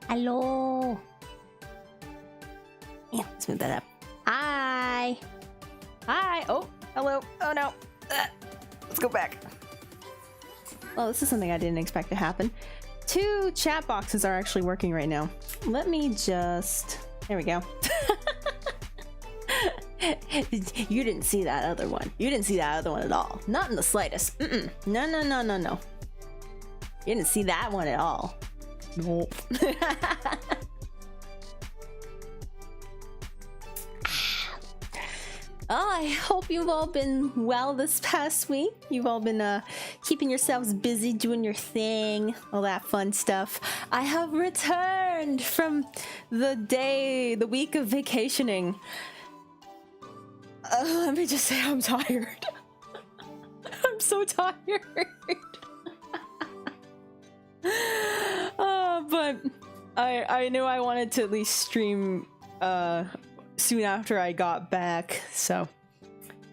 Hello. Yeah, let's move that up. Hi. Hi. Oh, hello. Oh no. Let's go back. Well, this is something I didn't expect to happen. 2 chat boxes are actually working right now. Let me just... There we go. You didn't see that other one. You didn't see that other one at all. Not in the slightest. No, no, no, no, no. You didn't see that one at all. Nope. Oh, I hope you've all been well this past week. You've all been keeping yourselves busy, doing your thing, all that fun stuff. I have returned from the week of vacationing. Let me just say I'm tired. I'm so tired. But I knew I wanted to at least stream soon after I got back, so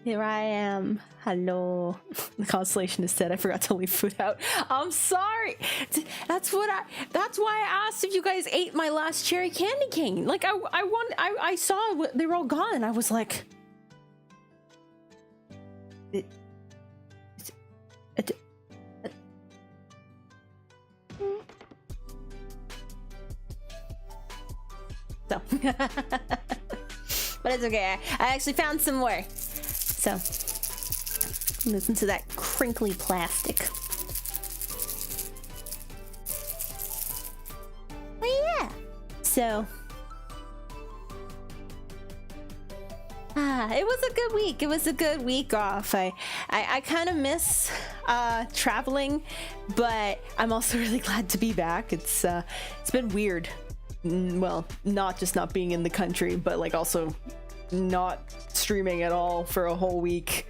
here I am. Hello. The constellation is dead. I forgot to leave food out. I'm sorry. That's why I asked if you guys ate my last cherry candy cane. Like I saw they were all gone and I was like, so but it's okay. I actually found some more. So listen to that crinkly plastic. Oh yeah. So it was a good week. It was a good week off. I kind of miss traveling, but I'm also really glad to be back. It's been weird. Well, not just not being in the country, but like also not streaming at all for a whole week.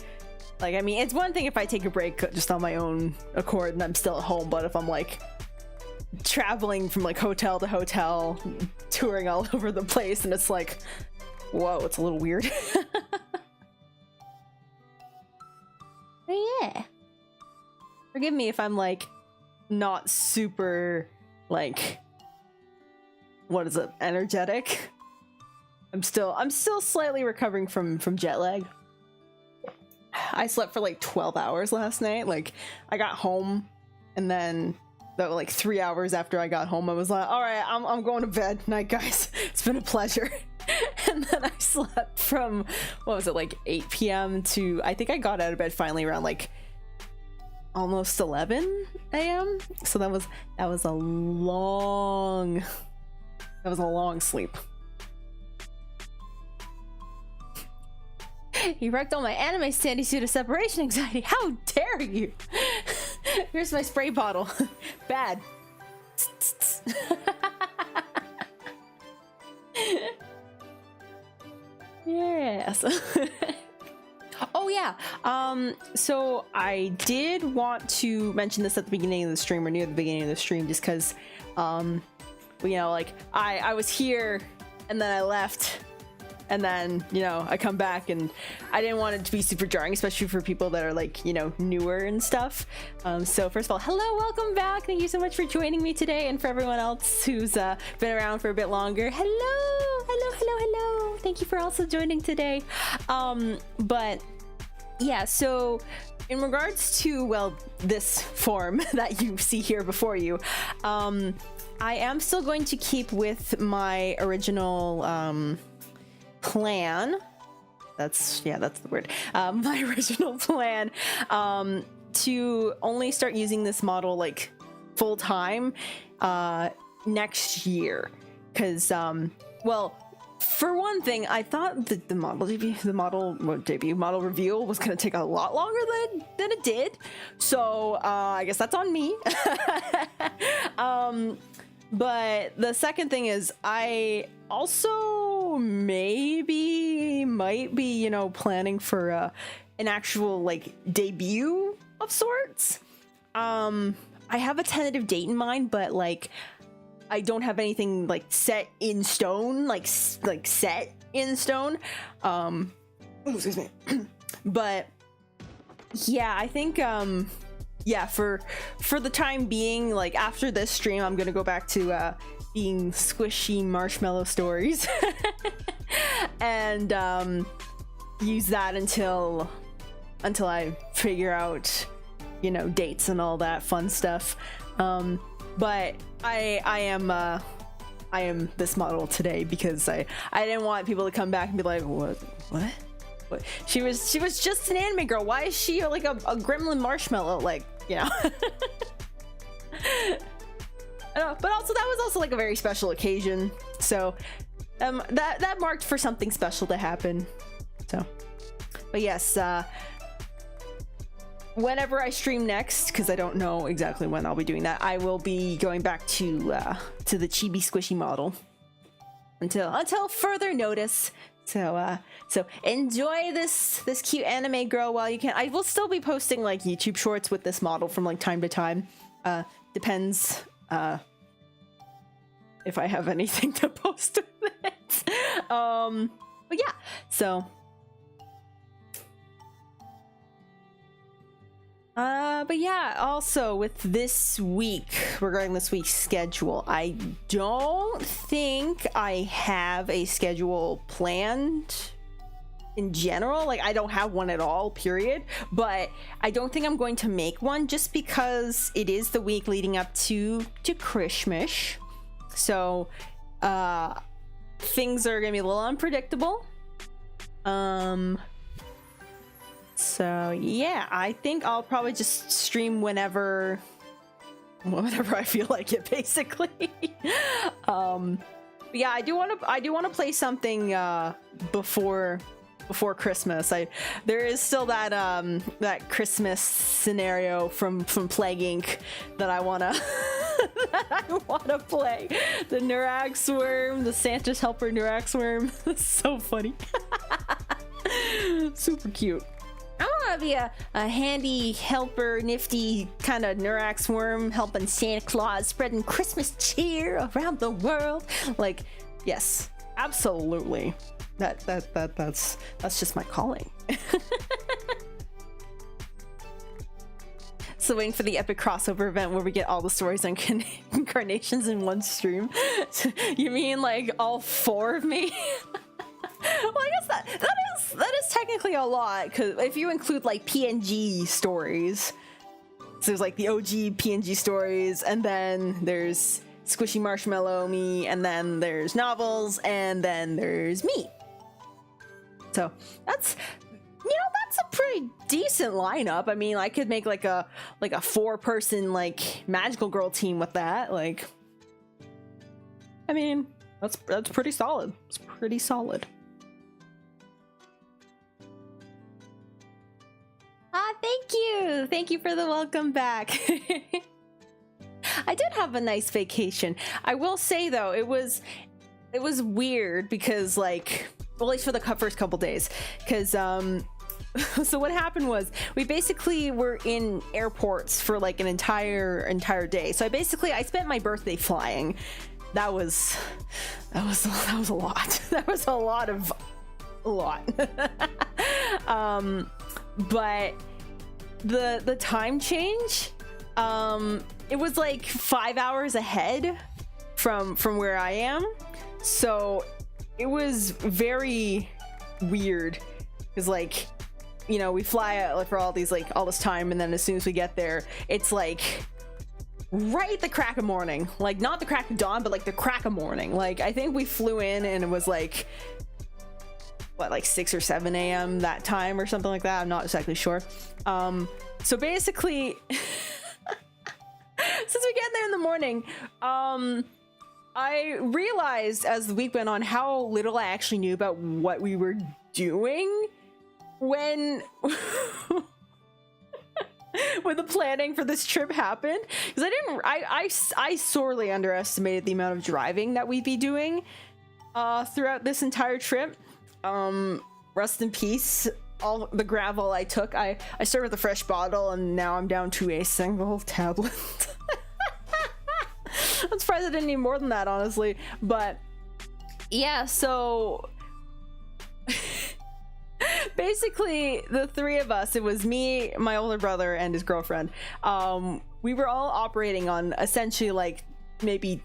Like, I mean, it's one thing if I take a break just on my own accord and I'm still at home, but if I'm like traveling from like hotel to hotel, touring all over the place, and it's like, whoa, it's a little weird. Oh yeah. Forgive me if I'm like not super like, what is it, energetic. I'm still slightly recovering from jet lag. I slept for like 12 hours last night. Like, I got home and then about like 3 hours after I got home, I was like, all right, I'm going to bed. Night, guys. It's been a pleasure. And then I slept from, what was it, like 8 p.m. to, I think I got out of bed finally around like almost 11 a.m. So that was a long sleep. You wrecked all my anime standees due to separation anxiety. How dare you? Here's my spray bottle. Bad. Yes. Oh yeah. So I did want to mention this at the beginning of the stream, or near the beginning of the stream, just because you know, like I was here and then I left, and then, you know, I come back, and I didn't want it to be super jarring, especially for people that are like, you know, newer and stuff. So first of all, hello, welcome back. Thank you so much for joining me today, and for everyone else who's been around for a bit longer, hello. Thank you for also joining today. But yeah, so in regards to, well, this form that you see here before you, I am still going to keep with my original plan. That's the word. My original plan to only start using this model like full time next year, because well, for one thing, I thought that the model reveal was gonna take a lot longer than it did, so I guess that's on me. But the second thing is, I also might be, you know, planning for an actual like debut of sorts. I have a tentative date in mind, but like I don't have anything like set in stone, like set in stone. Excuse me. But yeah, I think yeah, for the time being, like after this stream, I'm gonna go back to being squishy marshmallow stories and use that until I figure out, you know, dates and all that fun stuff. But I am this model today because I didn't want people to come back and be like, what? She was just an anime girl. Why is she like a gremlin marshmallow? Like, you know. I know, but also that was also like a very special occasion. So that marked for something special to happen. So, but yes, whenever I stream next, because I don't know exactly when I'll be doing that, I will be going back to the chibi squishy model until further notice. So enjoy this cute anime girl while you can. I will still be posting like YouTube shorts with this model from like time to time. Depends if I have anything to post with it. But yeah, so but yeah, also with this week, regarding this week's schedule, I don't think I have a schedule planned in general. Like, I don't have one at all, period. But I don't think I'm going to make one just because it is the week leading up to Christmas. So, things are gonna be a little unpredictable. So yeah, I think I'll probably just stream whenever I feel like it, basically. But yeah, I do want to play something before Christmas. There is still that Christmas scenario from Plague Inc. that I wanna play. The Nurax worm, the Santa's helper Nurax worm. It's so funny. Super cute. I want to be a handy helper, nifty kind of Nurax worm helping Santa Claus, spreading Christmas cheer around the world. Like, yes, absolutely. That's just my calling. So waiting for the epic crossover event where we get all the stories on incarnations in one stream. You mean like all 4 of me? Well, I guess that is technically a lot, because if you include like PNG stories, so there's like the OG PNG stories, and then there's Squishy Marshmallow me, and then there's novels, and then there's me. So that's a pretty decent lineup. I mean, I could make like a 4-person like magical girl team with that. Like, I mean, that's pretty solid. It's pretty solid. Thank you for the welcome back. I did have a nice vacation. I will say though, it was weird because, like, well, at least for the first couple days, because so what happened was we basically were in airports for like an entire day. So I spent my birthday flying. That was a lot. That was a lot. But the time change, it was like 5 hours ahead from where I am, so it was very weird because, like, you know, we fly out like for all this time, and then as soon as we get there, it's like right at the crack of morning. Like, not the crack of dawn, but like the crack of morning. Like, I think we flew in and it was like, what, like 6 or 7 a.m. that time or something like that. I'm not exactly sure. So basically, since we get there in the morning, I realized as the week went on how little I actually knew about what we were doing when when the planning for this trip happened, because I sorely underestimated the amount of driving that we'd be doing throughout this entire trip. Rest in peace all the gravel I took. I started with a fresh bottle and now I'm down to a single tablet. I'm surprised I didn't need more than that, honestly. But yeah, so basically the 3 of us, it was me, my older brother, and his girlfriend. We were all operating on essentially like maybe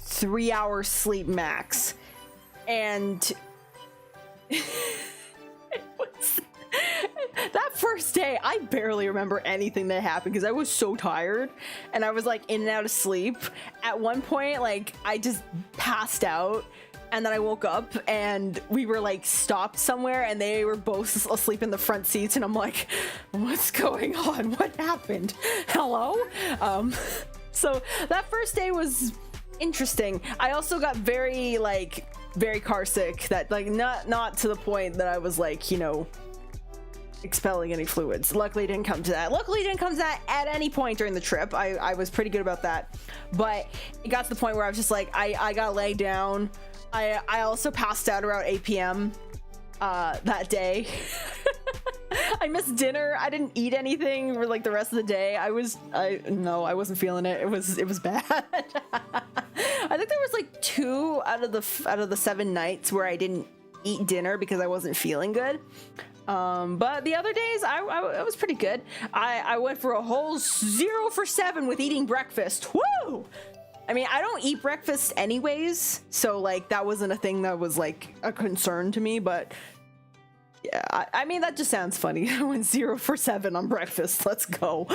3 hours sleep max. And it was that first day, I barely remember anything that happened because I was so tired and I was like in and out of sleep. At one point, like I just passed out and then I woke up and we were like stopped somewhere and they were both asleep in the front seats and I'm like, what's going on? What happened? Hello? So that first day was interesting. I also got very car sick, that like not to the point that I was like, you know, expelling any fluids. Luckily it didn't come to that at any point during the trip. I was pretty good about that, but it got to the point where I was just like, I got laid down. I also passed out around 8 p.m. That day. I missed dinner. I didn't eat anything for like the rest of the day. I wasn't feeling it. It was bad. I think there was like 2 out of the 7 nights where I didn't eat dinner because I wasn't feeling good. But the other days I was pretty good. I went for a whole 0 for 7 with eating breakfast. Woo! I mean, I don't eat breakfast anyways, so like that wasn't a thing that was like a concern to me, but yeah, I mean, that just sounds funny. I went 0 for 7 on breakfast. Let's go.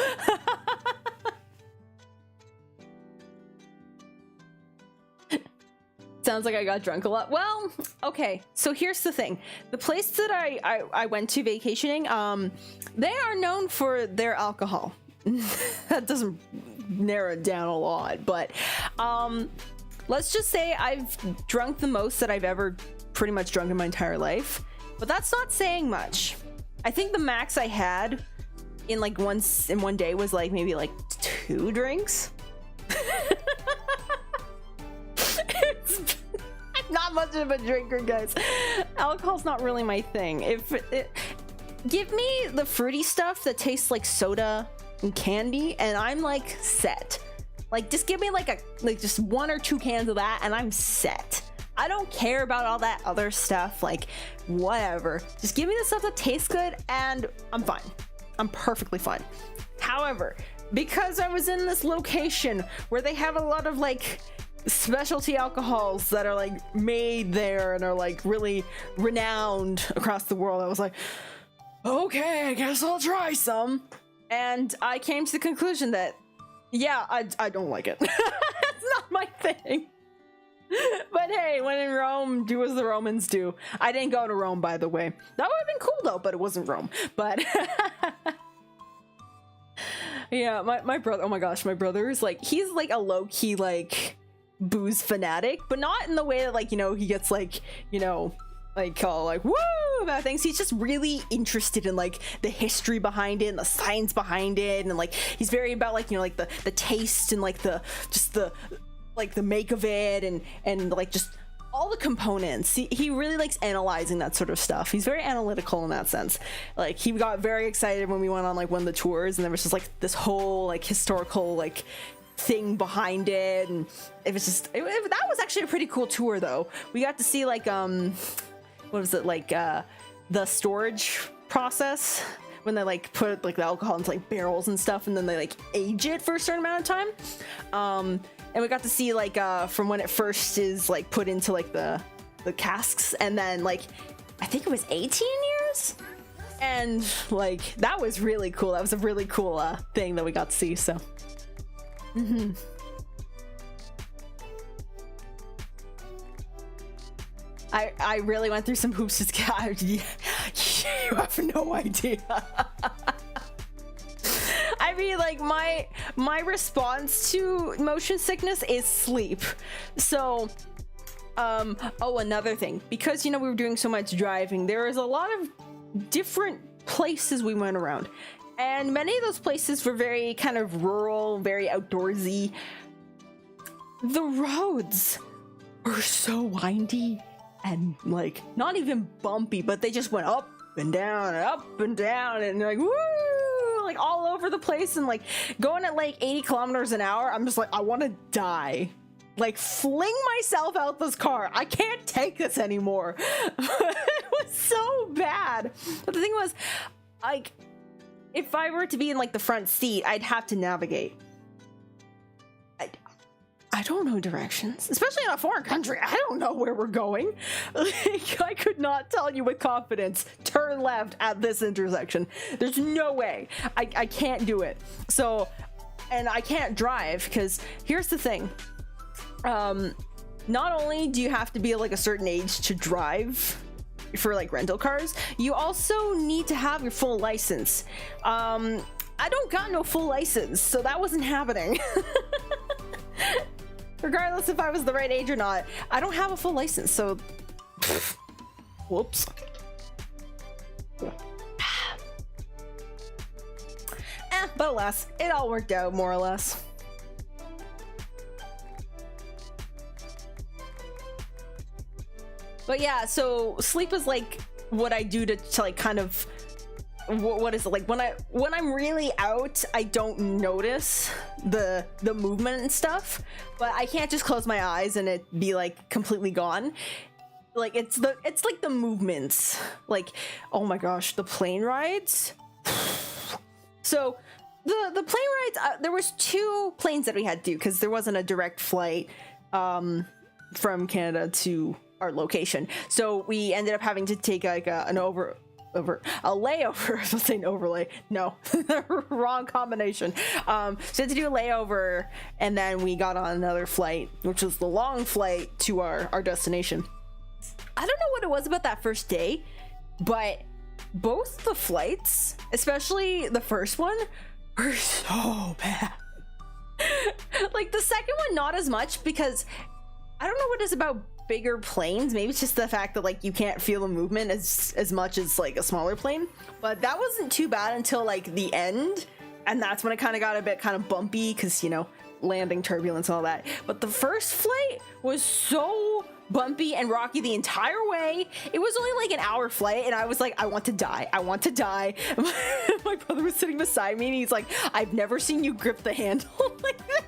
Sounds like I got drunk a lot. Well, okay, so here's the thing. The place that I went to vacationing, they are known for their alcohol. That doesn't narrow it down a lot, but let's just say I've drunk the most that I've ever pretty much drunk in my entire life, but that's not saying much. I think the max I had in like one day was like maybe like 2 drinks. I'm not much of a drinker, guys. Alcohol's not really my thing. Give me the fruity stuff that tastes like soda and candy and I'm like set. Like just give me like just 1 or 2 cans of that and I'm set. I don't care about all that other stuff, like whatever. Just give me the stuff that tastes good and I'm fine. I'm perfectly fine. However, because I was in this location where they have a lot of like specialty alcohols that are like made there and are like really renowned across the world, I was like, okay, I guess I'll try some. And I came to the conclusion that, yeah, I don't like it. It's not my thing. But hey, when in Rome, do as the Romans do. I didn't go to Rome, by the way. That would have been cool though, but it wasn't Rome. But yeah, my brother, oh my gosh, my brother is like, he's like a low-key like booze fanatic, but not in the way that like, you know, he gets like, you know, like all like woo about things. He's just really interested in like the history behind it and the science behind it, and like he's very about like, you know, like the taste and like the make of it and like just all the components. He really likes analyzing that sort of stuff. He's very analytical in that sense. Like he got very excited when we went on like one of the tours and there was just like this whole like historical like thing behind it, and it was just that was actually a pretty cool tour though. We got to see like what was it, like the storage process when they like put like the alcohol into like barrels and stuff and then they like age it for a certain amount of time. And we got to see like from when it first is like put into like the casks, and then like I think it was 18 years, and like that was really cool. That was a really cool thing that we got to see. So I really went through some hoops to get. You have no idea. I mean, like my response to motion sickness is sleep. So oh, another thing, because you know we were doing so much driving, there is a lot of different places we went around, and many of those places were very kind of rural, very outdoorsy. The roads were so windy and like not even bumpy, but they just went up and down and up and down and like woo, like all over the place, and like going at like 80 kilometers an hour. I'm just like, I want to die. Like fling myself out this car. I can't take this anymore. It was so bad. But the thing was, like, if I were to be in like the front seat, I'd have to navigate. I don't know directions, especially in a foreign country. I don't know where we're going. Like, I could not tell you with confidence, turn left at this intersection. There's no way. I can't do it. So, and I can't drive because here's the thing. Not only do you have to be like a certain age to drive for like rental cars, you also need to have your full license. I don't got no full license, so that wasn't happening. Regardless if I was the right age or not, I don't have a full license, so whoops. But alas, it all worked out more or less. But yeah, so sleep is like what I do to like kind of what is it like when I'm really out, I don't notice the movement and stuff, but I can't just close my eyes and it be like completely gone. Like it's like the movements, like, oh my gosh, the plane rides. So the plane rides, there was 2 planes that we had to do because there wasn't a direct flight from Canada to our location, so we ended up having to take like a layover. I was saying overlay. No, wrong combination. So we had to do a layover, and then we got on another flight, which was the long flight to our destination. I don't know what it was about that first day, but both the flights, especially the first one, were so bad. Like the second one, not as much, because I don't know what it is about bigger planes. Maybe it's just the fact that like you can't feel the movement as much as like a smaller plane, but that wasn't too bad until like the end, and that's when it kind of got a bit kind of bumpy because, you know, landing turbulence and all that. But the first flight was so bumpy and rocky the entire way. It was only like an hour flight, and I was like, I want to die. My brother was sitting beside me, and he's like, I've never seen you grip the handle like that.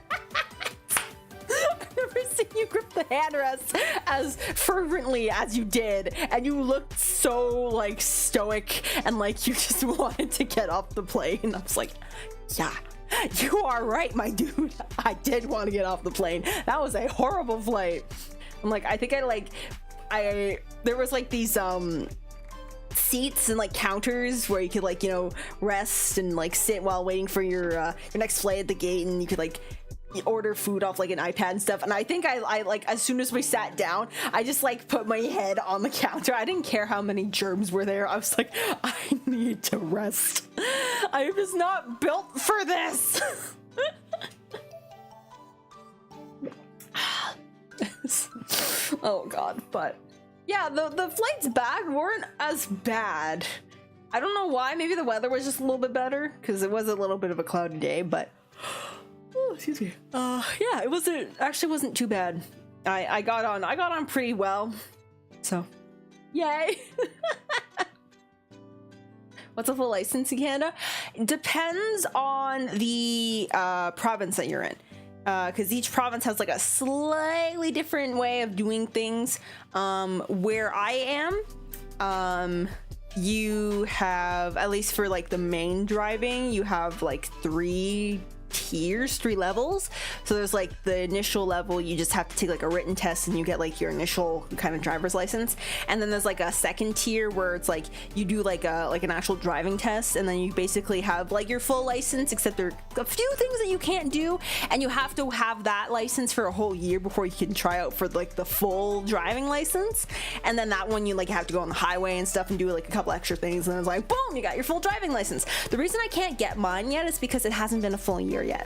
I've never seen you grip the handrest as fervently as you did, and you looked so like stoic and like you just wanted to get off the plane. I was like, yeah, you are right, my dude. I did want to get off the plane. That was a horrible flight. I'm like, I think there was like these seats and like counters where you could like, you know, rest and like sit while waiting for your next flight at the gate, and you could like order food off like an iPad and stuff. And I think I like, as soon as we sat down, I just like put my head on the counter. I didn't care how many germs were there. I was like, I need to rest. I was not built for this. Oh god. But yeah, the flights back weren't as bad. I don't know why. Maybe the weather was just a little bit better because it was a little bit of a cloudy day, but oh, excuse me. Yeah, it wasn't too bad. I got on pretty well. So, yay. What's a full license in Canada? It depends on the province that you're in. Because each province has like a slightly different way of doing things. Where I am, you have, at least for like the main driving, you have like 3 levels. So there's like the initial level, you just have to take like a written test and you get like your initial kind of driver's license, and then there's like a second tier where it's like you do like an actual driving test, and then you basically have like your full license, except there are a few things that you can't do, and you have to have that license for a whole year before you can try out for like the full driving license. And then that one you like have to go on the highway and stuff and do like a couple extra things, and then it's like boom, you got your full driving license. The reason I can't get mine yet is because it hasn't been a full year yet.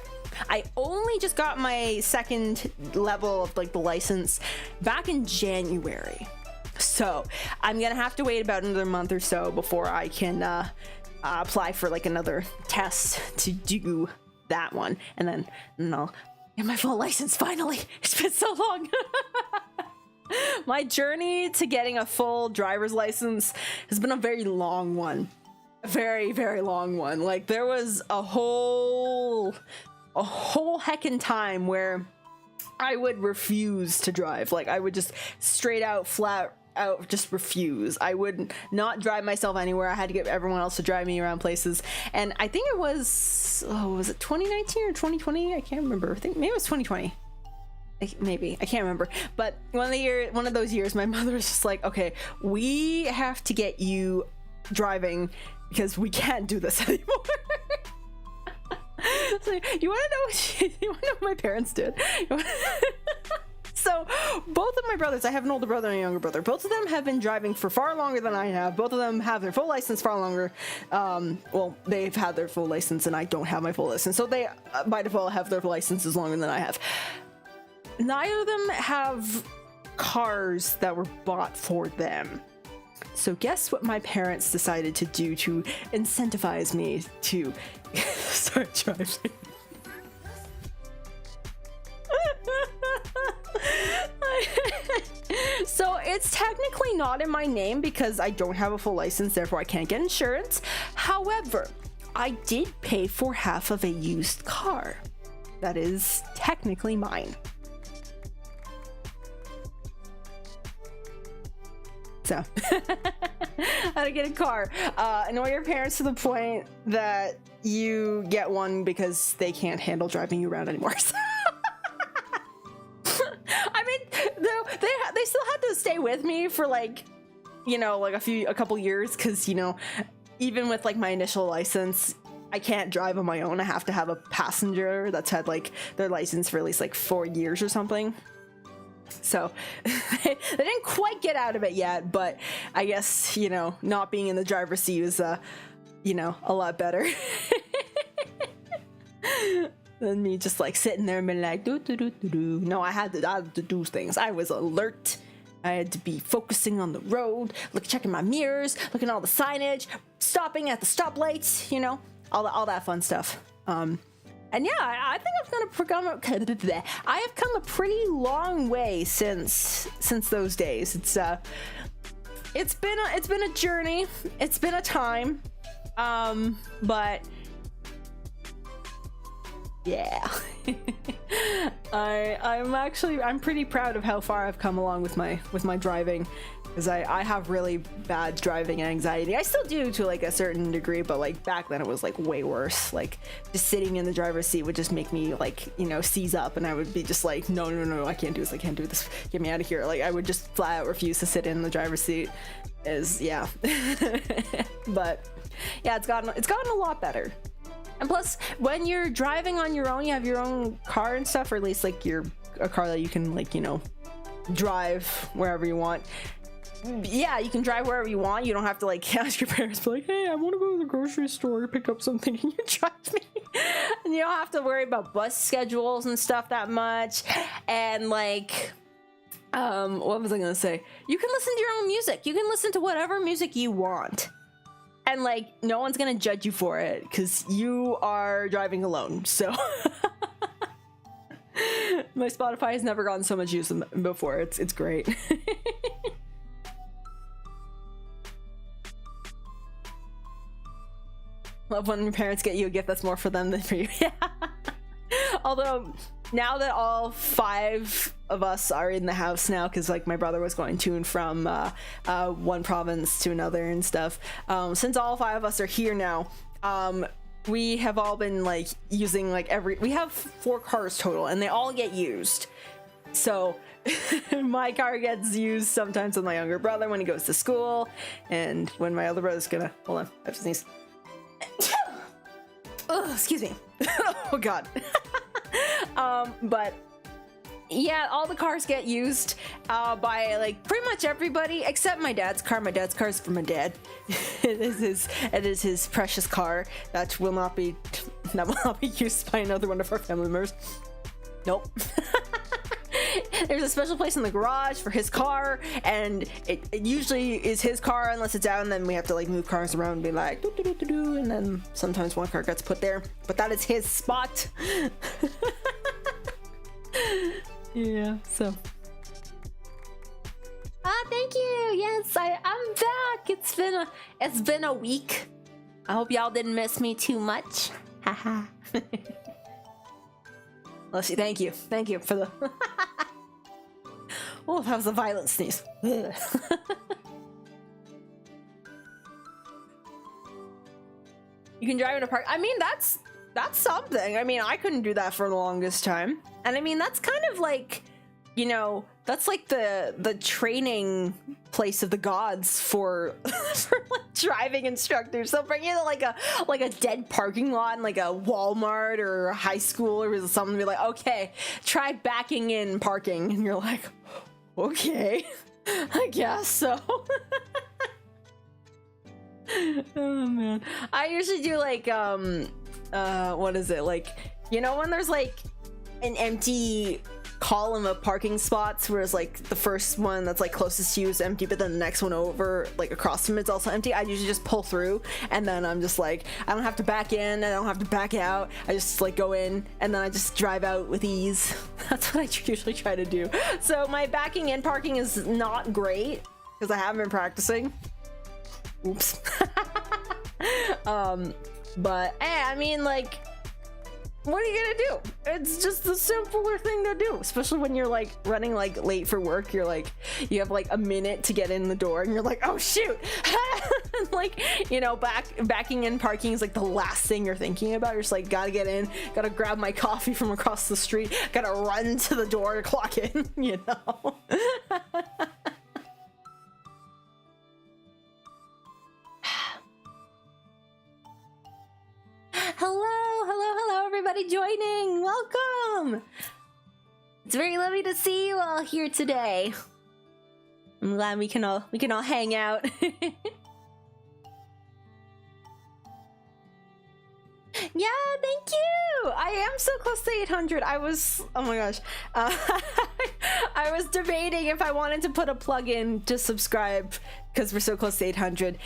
I only just got my second level of like the license back in January, so I'm gonna have to wait about another month or so before I can apply for like another test to do that one, and then I'll get my full license finally. It's been so long. My journey to getting a full driver's license has been a very long one. A very, very long one. Like there was a whole heckin' time where I would refuse to drive. Like I would just straight out, flat out, just refuse. I would not drive myself anywhere. I had to get everyone else to drive me around places. And I think it was it 2019 or 2020? I can't remember. I think maybe it was 2020. maybe, I can't remember, but one of those years my mother was just like, okay, we have to get you driving because we can't do this anymore. So, you want to know what my parents did? So both of my brothers, I have an older brother and a younger brother, both of them have been driving for far longer than I have. Both of them have their full license far longer. Well, they've had their full license and I don't have my full license, so they by default have their licenses longer than I have. Neither of them have cars that were bought for them. So guess what my parents decided to do to incentivize me to start driving? So it's technically not in my name because I don't have a full license, therefore I can't get insurance. However, I did pay for half of a used car that is technically mine. So, how to get a car. Annoy your parents to the point that you get one because they can't handle driving you around anymore. I mean, they still had to stay with me for like, you know, like a couple years, because, you know, even with like my initial license, I can't drive on my own. I have to have a passenger that's had like their license for at least like 4 years or something. So they didn't quite get out of it yet, but I guess, you know, not being in the driver's seat was, you know, a lot better than me just like sitting there and being like, do. No, I had to do things. I was alert. I had to be focusing on the road, checking my mirrors, looking at all the signage, stopping at the stoplights, you know, all that fun stuff. And yeah, I think I have come a pretty long way since those days. It's been a journey. It's been a time. But yeah. I'm pretty proud of how far I've come along with my driving, because I have really bad driving anxiety. I still do to like a certain degree, but like back then it was like way worse. Like just sitting in the driver's seat would just make me like, you know, seize up, and I would be just like, no, I can't do this, get me out of here. Like I would just flat out refuse to sit in the driver's seat. Yeah. But yeah, it's gotten a lot better. And plus, when you're driving on your own, you have your own car and stuff, or at least like a car that you can like, you know, drive wherever you want. Yeah, you can drive wherever you want. You don't have to like ask your parents, be like, hey, I want to go to the grocery store to pick up something. Can you drive me? And you don't have to worry about bus schedules and stuff that much. And like, what was I gonna say? You can listen to your own music. You can listen to whatever music you want. And like, no one's gonna judge you for it because you are driving alone. So my Spotify has never gotten so much use before. It's great. Love when your parents get you a gift that's more for them than for you. Yeah. Although now that all 5 of us are in the house now, because like my brother was going to and from one province to another and stuff, since all 5 of us are here now, we have all been like using like we have 4 cars total, and they all get used. So my car gets used sometimes with my younger brother when he goes to school, and when my other brother's gonna, hold on, I have to sneeze. Oh, excuse me. Oh god. But yeah, all the cars get used by like pretty much everybody except my dad's car. My dad's car is for my dad. It is his precious car that will not be used by another one of our family members. Nope. There's a special place in the garage for his car, and it usually is his car unless it's out, and then we have to like move cars around and be like do, and then sometimes one car gets put there, but that is his spot. Yeah, so thank you. Yes, I'm back. It's been a week. I hope y'all didn't miss me too much. Haha. Let's see. Thank you for the oh, that was a violent sneeze. You can drive in a park. I mean, that's something. I mean, I couldn't do that for the longest time, and I mean that's kind of like you know, that's like the training place of the gods for for like driving instructors. They'll bring you to like a dead parking lot in like a Walmart or a high school or something, and be like, okay, try backing in parking, and you're like, okay, I guess so. Oh man, I usually do like what is it, like, you know, when there's like an empty column of parking spots, whereas like the first one that's like closest to you is empty, but then the next one over like across from it's also empty. I usually just pull through, and then I'm just like, I don't have to back in, I don't have to back out, I just like go in and then I just drive out with ease. That's what I usually try to do. So my backing in parking is not great because I haven't been practicing. Oops. But I mean, like, what are you gonna do? It's just the simpler thing to do, especially when you're like running like late for work. You're like, you have like a minute to get in the door, and you're like, oh shoot. Like, you know, backing in parking is like the last thing you're thinking about. You're just like, gotta get in, gotta grab my coffee from across the street, gotta run to the door to clock in, you know. Hello, everybody joining. Welcome. It's very lovely to see you all here today. I'm glad we can all hang out. Yeah, thank you. I am so close to 800. I was, oh my gosh. I was debating if I wanted to put a plug in to subscribe because we're so close to 800.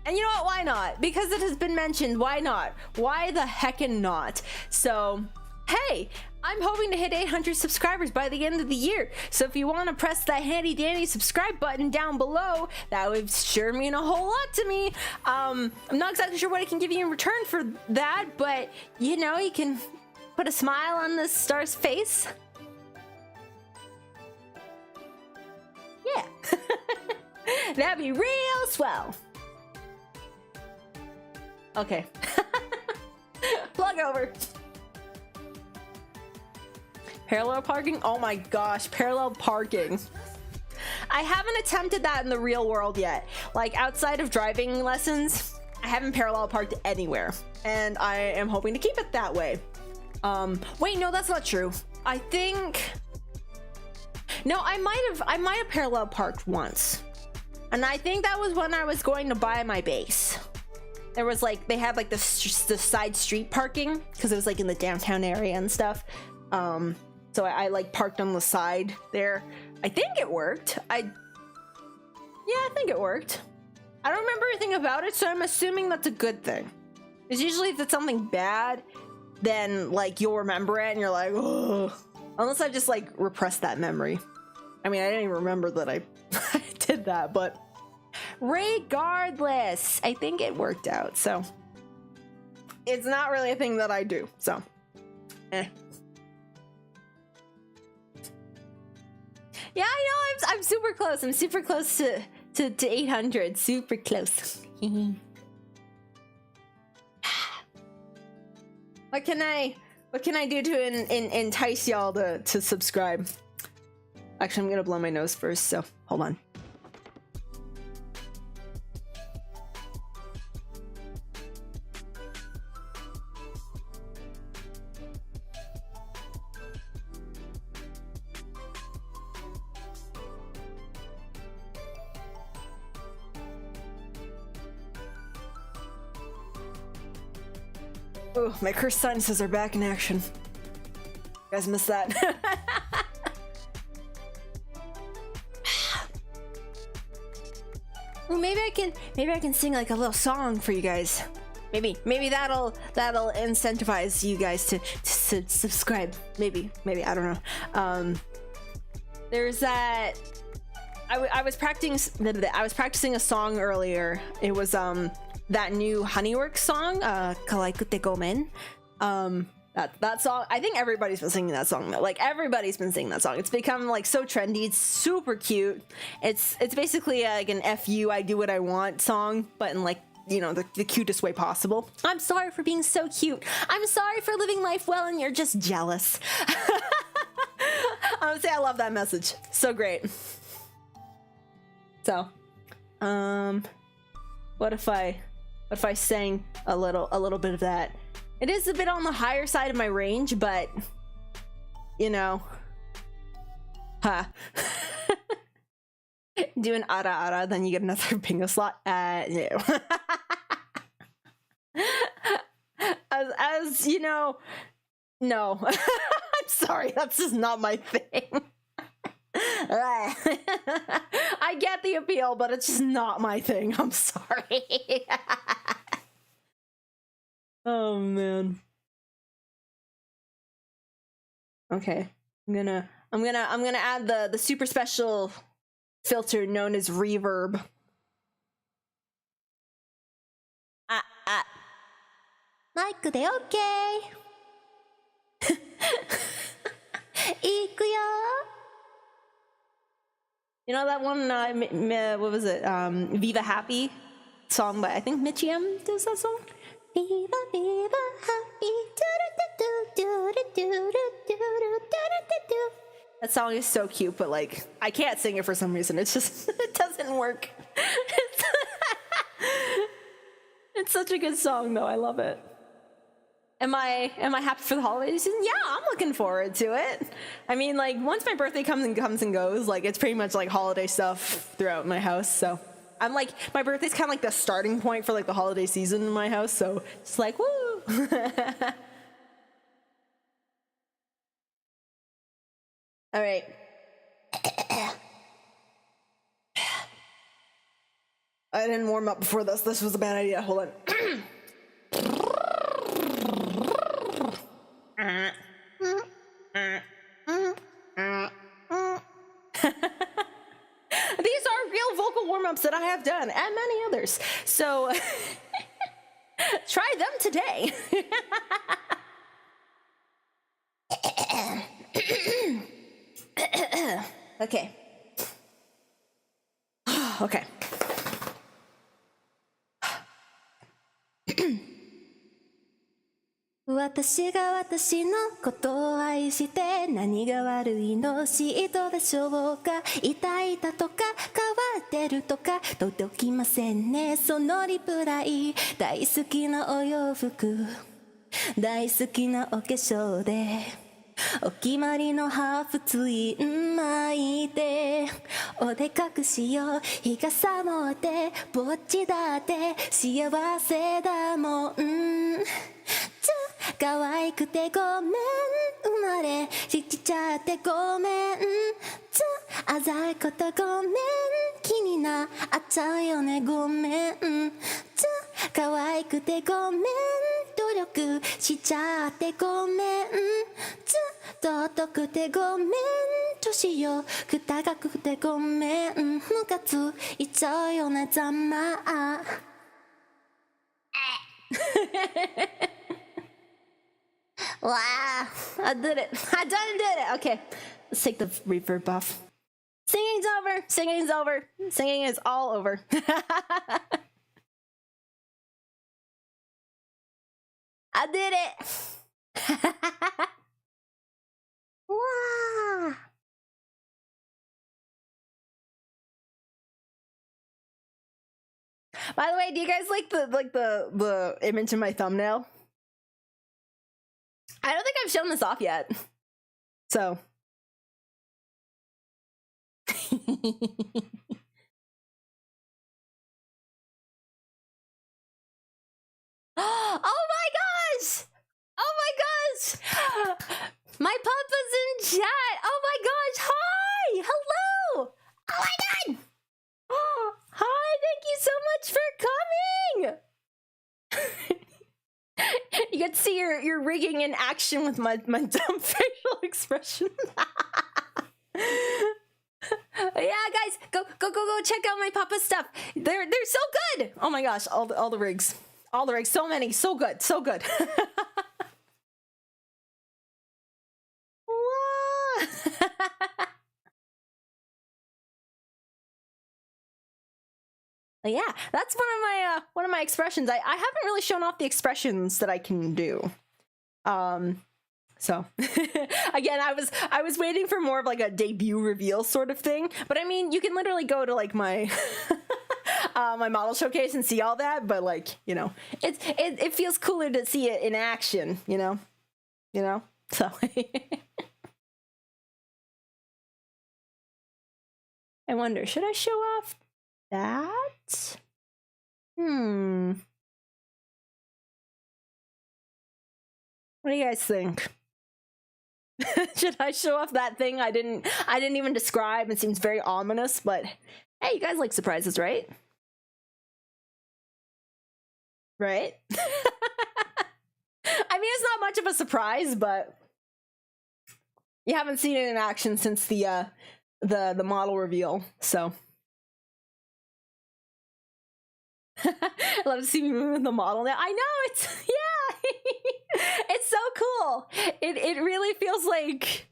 And you know what? Why not? Because it has been mentioned. Why not? Why the heckin' not? So, hey, I'm hoping to hit 800 subscribers by the end of the year. So if you want to press that handy dandy subscribe button down below, that would sure mean a whole lot to me. I'm not exactly sure what I can give you in return for that, but you know, you can put a smile on this star's face. Yeah. That'd be real swell. Okay. Plug over. Parallel parking? Oh my gosh, parallel parking. I haven't attempted that in the real world yet. Like, outside of driving lessons, I haven't parallel parked anywhere. And I am hoping to keep it that way. Wait, no, that's not true. I think... No, I might have parallel parked once. And I think that was when I was going to buy my base. There was like, they had like the side street parking because it was like in the downtown area and stuff. So I like parked on the side there. I think it worked. Yeah, I think it worked. I don't remember anything about it, so I'm assuming that's a good thing. Because usually if it's something bad, then like you'll remember it and you're like, oh. Unless I just like repressed that memory. I mean, I didn't even remember that I did that, but regardless, I think it worked out. So it's not really a thing that I do. So, Yeah, I know. I'm super close. I'm super close to 800. Super close. What can I do to entice y'all to subscribe? Actually, I'm gonna blow my nose first. So hold on. Oh, my cursed sinuses are back in action. You guys missed that. Well, maybe I can sing like a little song for you guys. Maybe that'll incentivize you guys to subscribe. Maybe I don't know. There's that. I was practicing a song earlier. It was that new Honeyworks song, Kalaikute Gomen. That song, I think everybody's been singing that song. Like, everybody's been singing that song. It's become like so trendy. It's super cute. It's basically like an FU, I do what I want song, but in like, you know, the cutest way possible. I'm sorry for being so cute. I'm sorry for living life well and you're just jealous. Honestly, I love that message. So great. So, what if I sang a little bit of that? It is a bit on the higher side of my range, but you know, huh? Do an ara ara, then you get another bingo slot. No. as you know, no. I'm sorry, that's just not my thing. I get the appeal, but it's just not my thing. I'm sorry. Oh man. Okay, I'm gonna add the super special filter known as reverb. Mic で OK いくよ You know that one, what was it? Viva Happy song by, I think Mitchie M does that song? Viva Viva Happy That song is so cute, but like, I can't sing it for some reason. It's just, it doesn't work. It's such a good song though, I love it. Am I happy for the holidays? Yeah, I'm looking forward to it. I mean, like, once my birthday comes and goes, like, it's pretty much like holiday stuff throughout my house. So I'm like, my birthday's kind of like the starting point for like the holiday season in my house. So it's like, woo. All right. I didn't warm up before this. This was a bad idea. Hold on. These are real vocal warm-ups that I have done, and many others. So try them today. Okay. Okay. 私が私のことを愛して何が悪いの嫉妬でしょうか痛いだとか変わってるとか届きませんねそのリプライ大好きなお洋服大好きなお化粧でお決まりのハーフツイン巻いてお出かけしよう日が寒ってぼっちだって幸せだもん可愛くてごめん生まれちっちゃってごめんあざいことごめん気になっちゃうよねごめん可愛くてごめん努力しちゃってごめん尊くてごめん年よく高くてごめんムカついちゃうよねざまあWow, I did it. I did it. Okay, let's take the reverb off. Singing's over. Singing's over. Singing is all over. I did it. Wow. By the way, do you guys like the image in my thumbnail? I don't think I've shown this off yet. So. Oh my gosh! Oh my gosh! My papa's in chat! Oh my gosh! Hi! Hello! Oh my god! Hi! Thank you so much for coming! You get to see your rigging in action with my dumb facial expression. Yeah, guys, go check out my Papa stuff. They're so good. Oh my gosh, all the rigs, so many, so good. Yeah, that's one of my expressions. I haven't really shown off the expressions that I can do. So again, I was waiting for more of like a debut reveal sort of thing, but I mean, you can literally go to like my my model showcase and see all that, but like, you know, it feels cooler to see it in action, you know, so I wonder, should I show off that? What do you guys think? Should I show off that thing I didn't even describe? It seems very ominous, but hey, you guys like surprises, right? Right? I mean, it's not much of a surprise, but you haven't seen it in action since the model reveal, so love to see me moving the model now. I know, it's it's so cool. It really feels like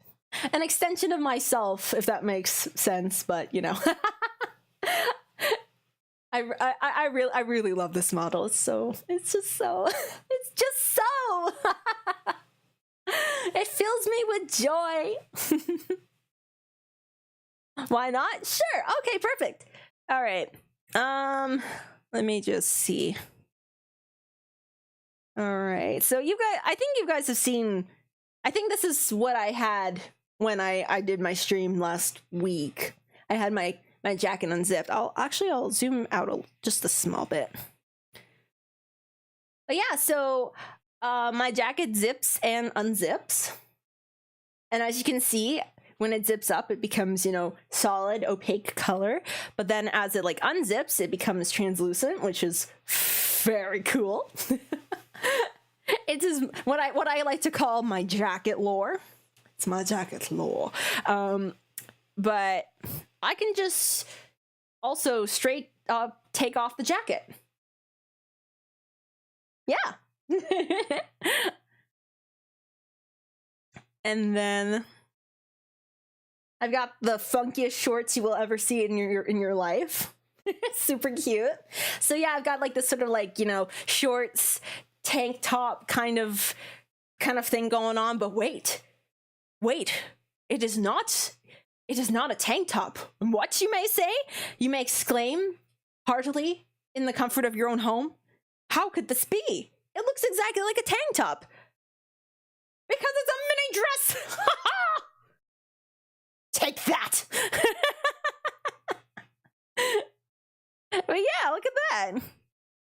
an extension of myself, if that makes sense, but you know. I really love this model. It's just so it fills me with joy. Why not? Sure. Okay, perfect. All right. Let me just see. All right. So you guys, I think you guys have seen, I think this is what I had when I did my stream last week. I had my jacket unzipped. I'll zoom out just a small bit. But yeah, so my jacket zips and unzips. And as you can see, when it zips up, it becomes, you know, solid, opaque color. But then as it like unzips, it becomes translucent, which is very cool. It is what I like to call my jacket lore. It's my jacket lore. But I can just also straight take off the jacket. Yeah. And then I've got the funkiest shorts you will ever see in your life. Super cute. So yeah, I've got like this sort of like, you know, shorts, tank top kind of thing going on, but wait, it is not a tank top. What, you may say? You may exclaim heartily in the comfort of your own home. How could this be? It looks exactly like a tank top. Because it's a mini dress. Take that. But yeah, look at that.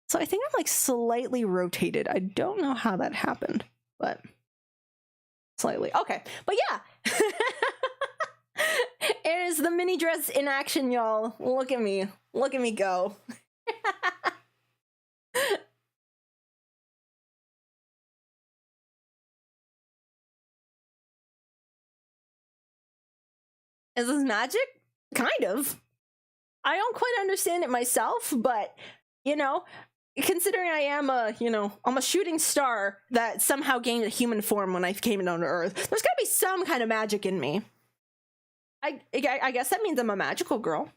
So I think I'm like slightly rotated. I don't know how that happened, but slightly. Okay, but yeah. It is the mini dress in action, y'all. Look at me. Look at me go. Is this magic? Kind of. I don't quite understand it myself, but, you know, considering I am I'm a shooting star that somehow gained a human form when I came down to Earth, there's gotta be some kind of magic in me. I guess that means I'm a magical girl.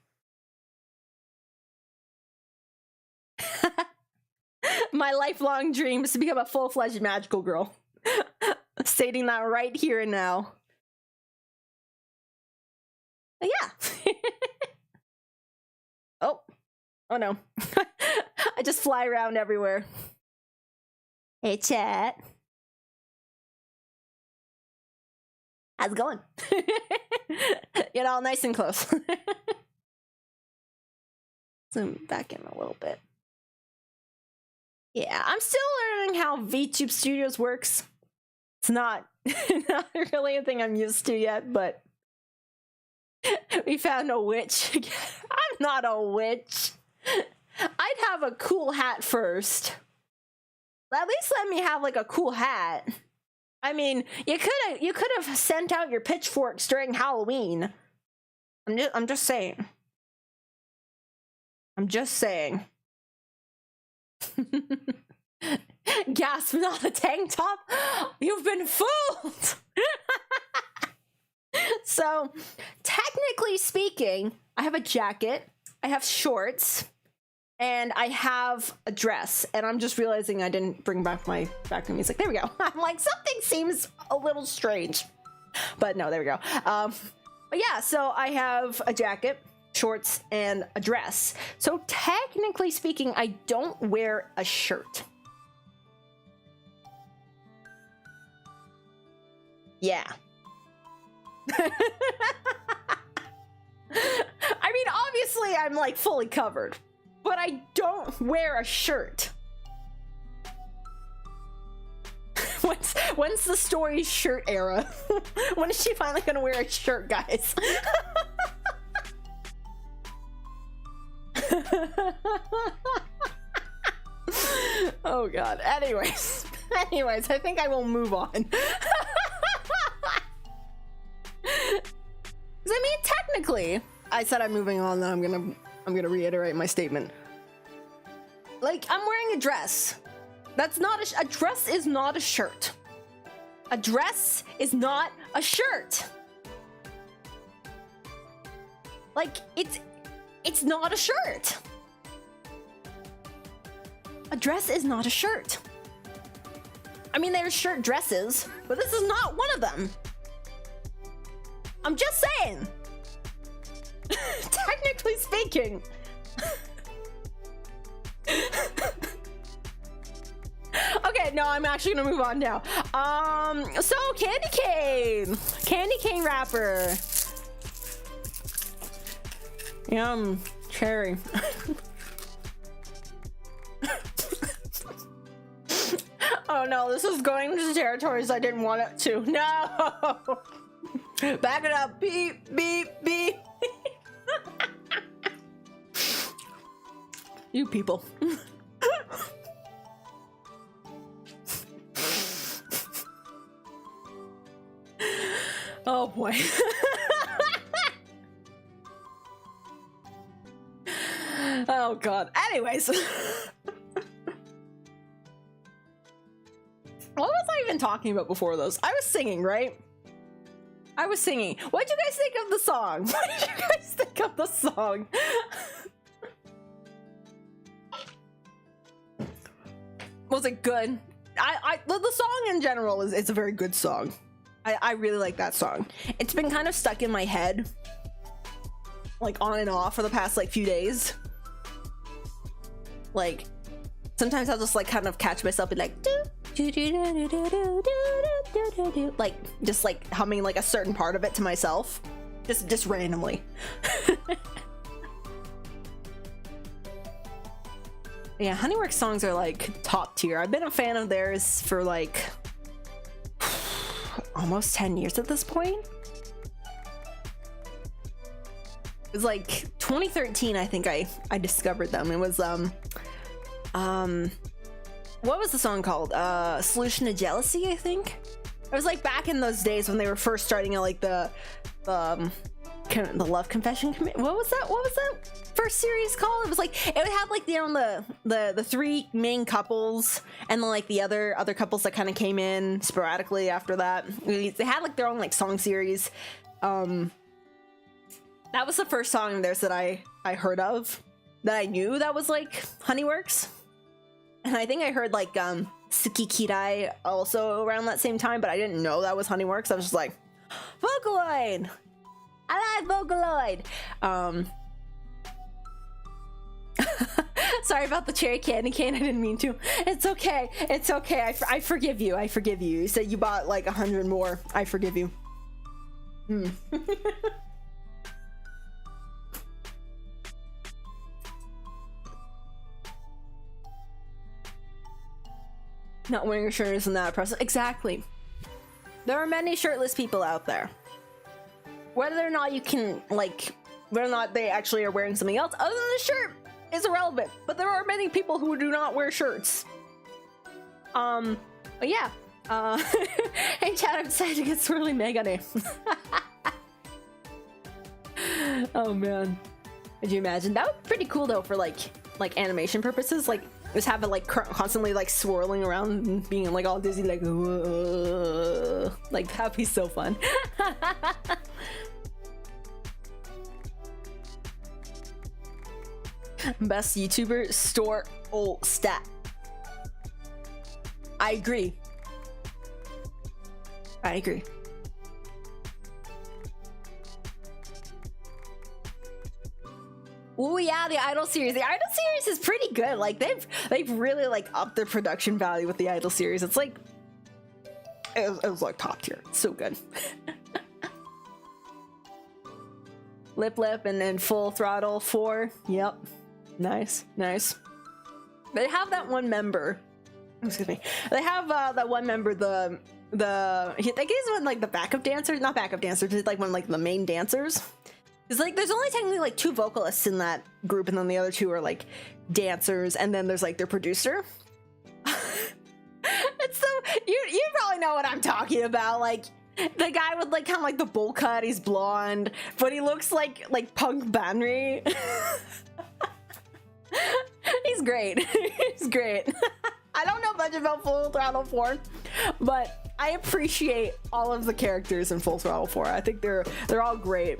My lifelong dream is to become a full-fledged magical girl. Stating that right here and now. But yeah. Oh no. I just fly around everywhere. Hey, chat. How's it going? Get all nice and close. Zoom back in a little bit. Yeah, I'm still learning how VTube Studios works. It's not really a thing I'm used to yet, but we found a witch. I'm not a witch. I'd have a cool hat first. At least let me have like a cool hat. I mean, you could have sent out your pitchforks during Halloween. I'm just saying. I'm just saying. Gasp, not a tank top? You've been fooled! So, technically speaking, I have a jacket, I have shorts, and I have a dress, and I'm just realizing I didn't bring back my background music. There we go. I'm like, something seems a little strange, but no, there we go. But yeah, so I have a jacket, shorts, and a dress. So technically speaking, I don't wear a shirt. Yeah. I mean, obviously I'm like fully covered, but I don't wear a shirt. When's the Story shirt era? When is she finally gonna wear a shirt, guys? Oh god. Anyways, I think I will move on. I mean, technically, I said I'm moving on, then I'm gonna reiterate my statement. Like, I'm wearing a dress. That's not a dress is not a shirt. A dress is not a shirt. Like, it's not a shirt. A dress is not a shirt. I mean, there's shirt dresses, but this is not one of them. I'm just saying. Technically speaking. Okay, no, I'm actually gonna move on now. So candy cane wrapper. Yum, cherry. Oh no, this is going into territories I didn't want it to. No. Back it up. Beep, beep, beep. You people. Oh boy. Oh god. Anyways. What was I even talking about before those? I was singing, right? I was singing. What did you guys think of the song? What did you guys think of the song? Was it good? The song in general is a very good song. I really like that song. It's been kind of stuck in my head, like on and off for the past like few days. Like sometimes I'll just like kind of catch myself and like like just like humming like a certain part of it to myself, just randomly. Yeah, Honeyworks songs are like top tier. I've been a fan of theirs for like almost 10 years at this point. It was like 2013, I think I discovered them. It was what was the song called? Solution to Jealousy, I think. It was like back in those days when they were first starting out, like the Love Confession Committee. What was that first series called? It was like it would have like the three main couples and then like the other couples that kind of came in sporadically after that. They had like their own like song series. That was the first song of theirs that I heard of, that I knew that was like Honeyworks. And I think I heard like Suki Kirai also around that same time, but I didn't know that was Honeyworks. I was just like, Vocaloid! I like Vocaloid! Sorry about the cherry candy cane, I didn't mean to. It's okay, it's okay, I forgive you, I forgive you. You said you bought like 100 more, I forgive you. Not wearing a shirt isn't that impressive. Exactly. There are many shirtless people out there. Whether or not you can, like, whether or not they actually are wearing something else other than the shirt is irrelevant. But there are many people who do not wear shirts. But yeah. Hey chat, I've decided to get swirly Megane. Oh man. Could you imagine? That would be pretty cool though for like animation purposes. Like just have it like constantly like swirling around and being like all dizzy, like that'd be so fun. Best YouTuber, Storiesofstars. I agree. I agree. Oh yeah, the Idol series. The Idol series is pretty good. Like they've really like upped their production value with the Idol series. It's like it was like top tier. It's so good. Lip and then Full Throttle 4. Yep. Nice. They have that one member. Excuse me. They have that one member, I think he's one like the backup dancer, not backup dancers, he's like one of like the main dancers. It's like there's only technically like 2 vocalists in that group, and then the other 2 are like dancers, and then there's like their producer. It's so you probably know what I'm talking about. Like the guy with like kind of like the bowl cut, he's blonde, but he looks like Punk Banry. He's great. He's great. I don't know much about Full Throttle 4, but I appreciate all of the characters in Full Throttle 4. I think they're all great.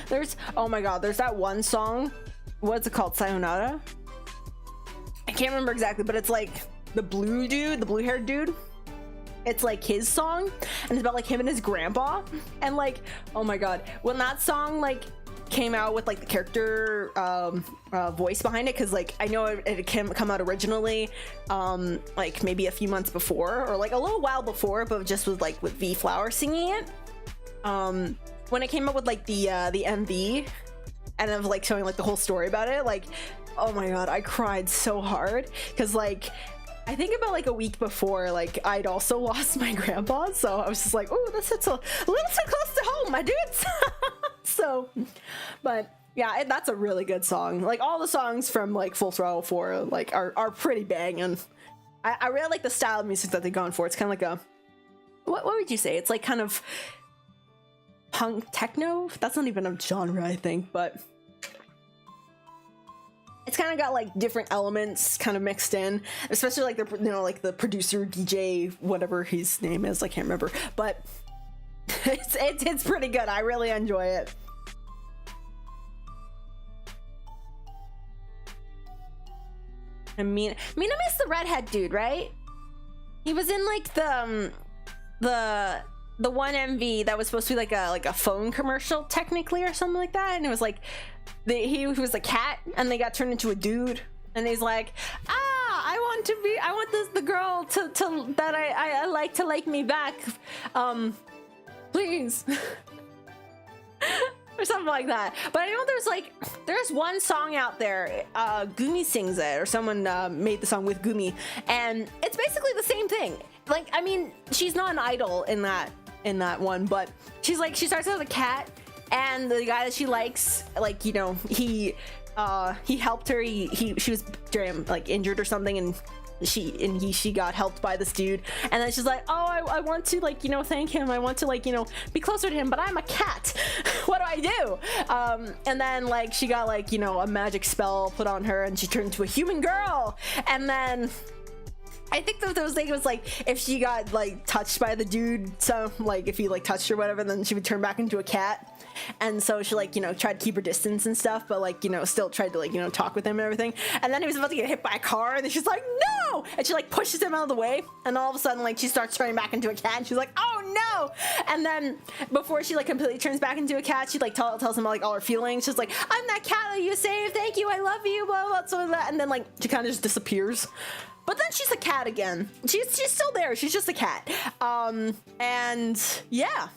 There's, oh my god, there's that one song. What's it called? Sayonara? I can't remember exactly, but it's like the blue dude, the blue haired dude. It's like his song, and it's about like him and his grandpa. And like, oh my god, when that song like came out with like the character voice behind it, because like I know it came come out originally like maybe a few months before, or like a little while before, but just with like with V Flower singing it. When it came up with like the MV and of like showing like the whole story about it, like oh my god, I cried so hard, because like I think about like a week before, like I'd also lost my grandpa, so I was just like, oh, this hits a little too close to home, my dudes. So, but yeah, that's a really good song. Like all the songs from like Full Throttle 4 like are pretty banging. I really like the style of music that they've gone for. It's kind of like a what would you say? It's like kind of punk techno. That's not even a genre, I think, but it's kind of got like different elements kind of mixed in, especially like the like the producer DJ whatever his name is, I can't remember, but it's pretty good. I really enjoy it. I mean, Miname's the redhead dude, right? He was in like the one MV that was supposed to be like a phone commercial technically or something like that, and it was like he was a cat and they got turned into a dude, and he's like, I want the girl to that I like to like me back, please. Or something like that. But I know there's one song out there, Gumi sings it, or someone made the song with Gumi, and it's basically the same thing. Like, I mean, she's not an idol in that one, but she starts out as a cat, and the guy that she likes, like, he helped her. She was like injured or something, and she got helped by this dude, and then she's like, oh, I want to like thank him, I want to like be closer to him, but I'm a cat. What do I do? And then like she got like a magic spell put on her, and she turned into a human girl. And then I think that those things was like if she got like touched by the dude, so like if he like touched her or whatever, then she would turn back into a cat. And so she like tried to keep her distance and stuff, but like still tried to like talk with him and everything. And then he was about to get hit by a car, and then she's like, no, and she like pushes him out of the way, and all of a sudden like she starts turning back into a cat, and she's like, oh no. And then before she like completely turns back into a cat, she like tells him like all her feelings. She's like, I'm that cat that you saved, thank you, I love you, blah blah, so that. And then like she kind of just disappears. But then she's a cat again. She's still there. She's just a cat. And yeah,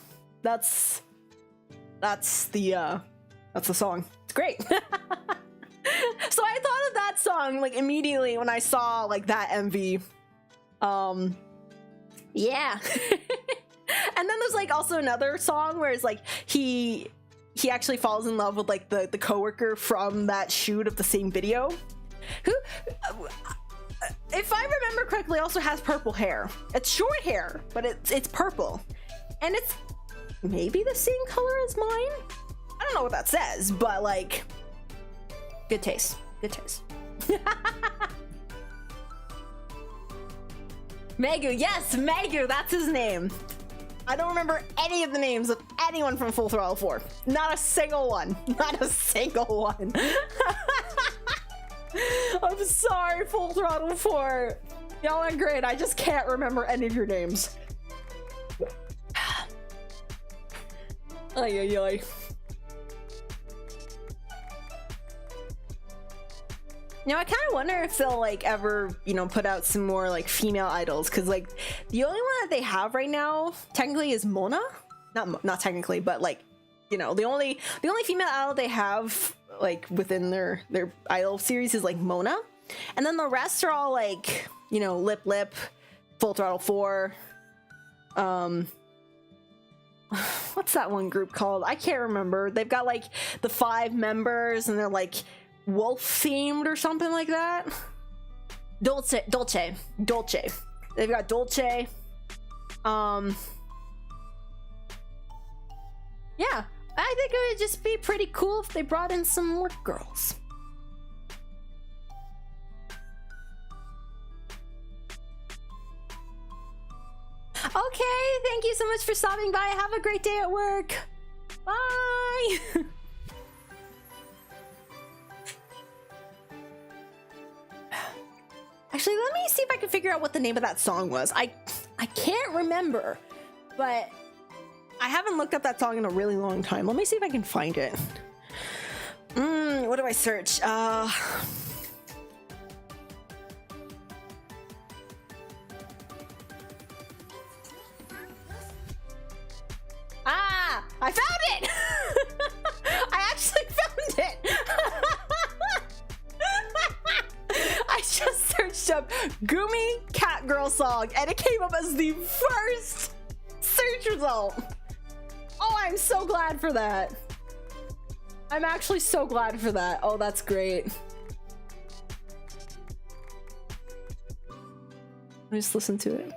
that's the song. It's great. So I thought of that song like immediately when I saw like that MV. Yeah. And then there's like also another song where it's like he actually falls in love with like the coworker from that shoot of the same video, who if I remember correctly also has purple hair. It's short hair, but it's purple, and it's maybe the same color as mine. I don't know what that says, but like good taste. Megu, yes, Megu, that's his name. I don't remember any of the names of anyone from Full Throttle 4. Not a single one. Not a single one. I'm sorry, Full Throttle 4. Y'all are great. I just can't remember any of your names. Ay, ay, ay. Now I kind of wonder if they'll like ever, you know, put out some more like female idols, because like the only one that they have right now technically is Mona. Not technically, but like, you know, the only female idol they have like within their idol series is like Mona, and then the rest are all like, you know, Lip, Full Throttle 4. What's that one group called? I can't remember. They've got like the 5 members and they're like wolf themed or something like that. Dolce. They've got Dolce. Yeah, I think it would just be pretty cool if they brought in some more girls. Okay, thank you so much for stopping by. Have a great day at work. Bye. Actually, let me see if I can figure out what the name of that song was. I can't remember, but I haven't looked up that song in a really long time. Let me see if I can find it. What do I search? I found it! I actually found it! I just searched up Gumi Cat Girl song and it came up as the first search result. Oh, I'm so glad for that. I'm actually so glad for that. Oh, that's great. Let me just listen to it.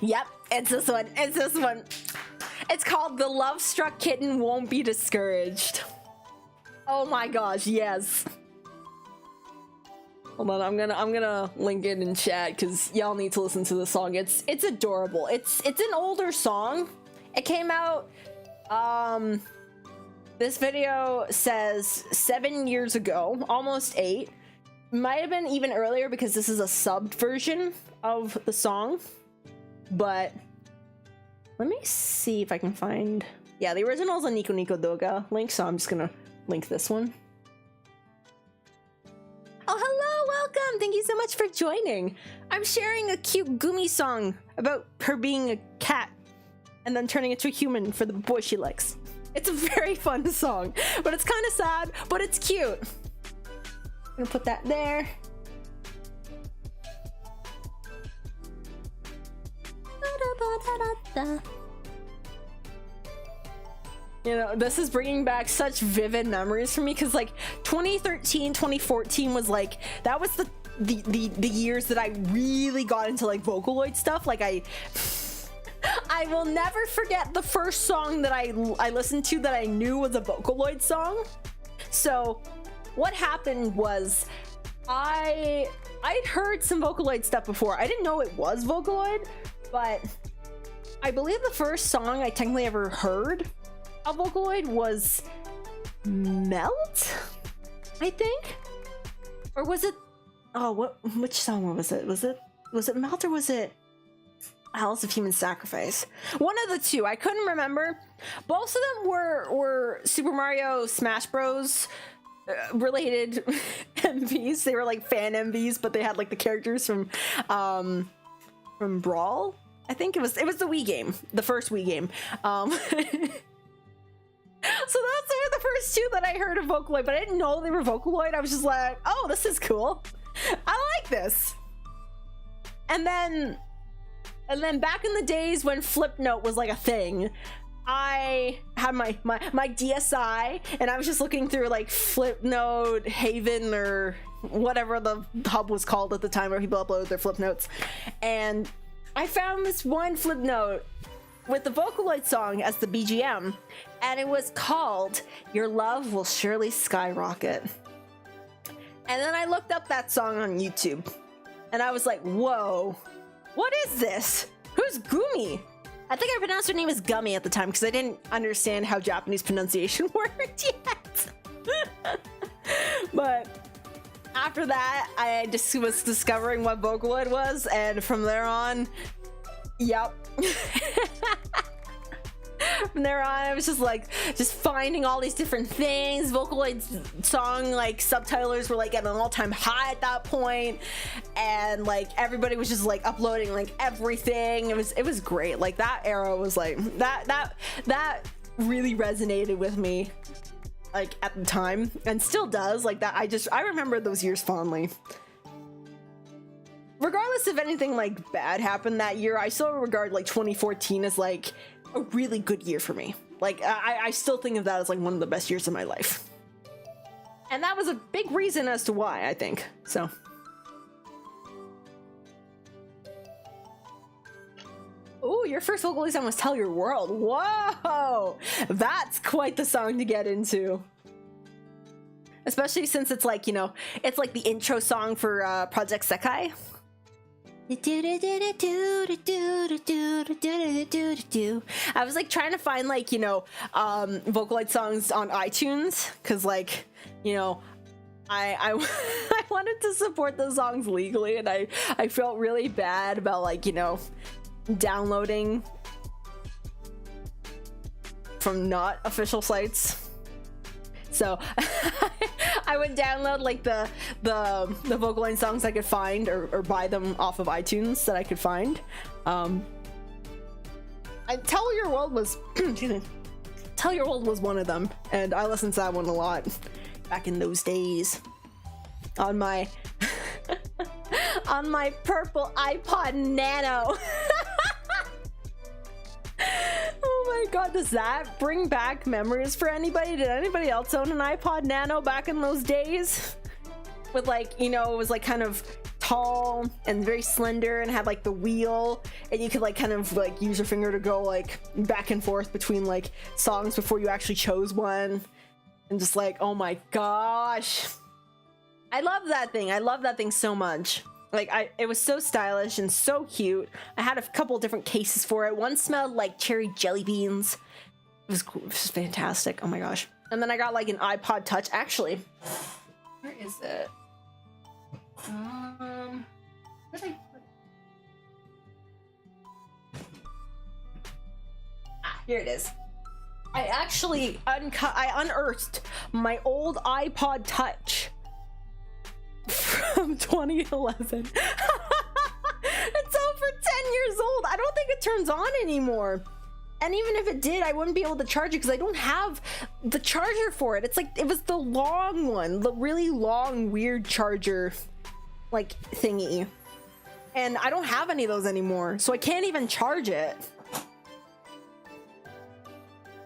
Yep, it's this one. It's this one. It's called The Love Struck Kitten Won't Be Discouraged. Oh my gosh, yes. Hold on, I'm gonna link it in chat because y'all need to listen to the song. It's adorable. It's an older song. It came out this video says 7 years ago, almost 8. Might have been even earlier because this is a subbed version of the song. But let me see if I can find... Yeah, the original is a Nico Nico Doga link, so I'm just gonna link this one. Oh, hello, welcome! Thank you so much for joining. I'm sharing a cute Gumi song about her being a cat and then turning into a human for the boy she likes. It's a very fun song, but it's kind of sad, but it's cute. I'm gonna put that there. You know, this is bringing back such vivid memories for me because like 2013, 2014 was like, that was the years that I really got into like Vocaloid stuff. Like I will never forget the first song that I listened to that I knew was a Vocaloid song. So what happened was I'd heard some Vocaloid stuff before. I didn't know it was Vocaloid, but I believe the first song I technically ever heard of Vocaloid was Melt, I think, or was it? Oh, which song was it? Was it Melt or was it Alice of Human Sacrifice? One of the two. I couldn't remember. Both of them were Super Mario Smash Bros. Related MVs. They were like fan MVs, but they had like the characters from Brawl. I think it was the Wii game, the first Wii game. So those were the first two that I heard of Vocaloid, but I didn't know they were Vocaloid. I was just like, oh, this is cool. I like this. And then back in the days when Flipnote was like a thing, I had my DSi and I was just looking through like Flipnote Haven or whatever the hub was called at the time where people uploaded their Flipnotes, and I found this one Flipnote with the Vocaloid song as the BGM, and it was called Your Love Will Surely Skyrocket. And then I looked up that song on YouTube and I was like, whoa, what is this? Who's Gumi? I think I pronounced her name as Gummy at the time because I didn't understand how Japanese pronunciation worked yet. But after that, I just was discovering what Vocaloid was, and from there on, yep. From there on, I was just like, just finding all these different things. Vocaloid's song, like, subtitlers were like at an all-time high at that point, and like everybody was just like uploading like everything. It was great. Like that era was like that really resonated with me, like at the time, and still does. Like that, I remember those years fondly. Regardless if anything like bad happened that year, I still regard like 2014 as like a really good year for me. Like I still think of that as like one of the best years of my life, and that was a big reason as to why, I think. So oh, your first Vocaloid song was Tell Your World. Whoa, that's quite the song to get into, especially since it's like, you know, it's like the intro song for Project Sekai. I was like trying to find like, you know, Vocaloid songs on iTunes, because like, you know, I wanted to support the songs legally, and I felt really bad about like, you know, downloading from not official sites. So I would download like the Vocaloid songs I could find, or buy them off of iTunes that I could find. Tell Your World was excuse me, Tell Your World was one of them, and I listened to that one a lot back in those days on my on my purple iPod Nano. Oh my god, does that bring back memories for anybody? Did anybody else own an iPod Nano back in those days? With like, you know, it was like kind of tall and very slender and had like the wheel, and you could like kind of like use your finger to go like back and forth between like songs before you actually chose one. And just like, oh my gosh. I love that thing. I love that thing so much. Like, it was so stylish and so cute. I had a couple different cases for it. One smelled like cherry jelly beans. It was cool. It was fantastic. Oh my gosh. And then I got like an iPod Touch. Actually, where is it? Where did I put it? Ah, here it is. I actually unearthed my old iPod Touch from 2011. It's over 10 years old. I don't think it turns on anymore. And even if it did, I wouldn't be able to charge it because I don't have the charger for it. It's like, it was the long one, the really long, weird charger, like, thingy. And I don't have any of those anymore, so I can't even charge it.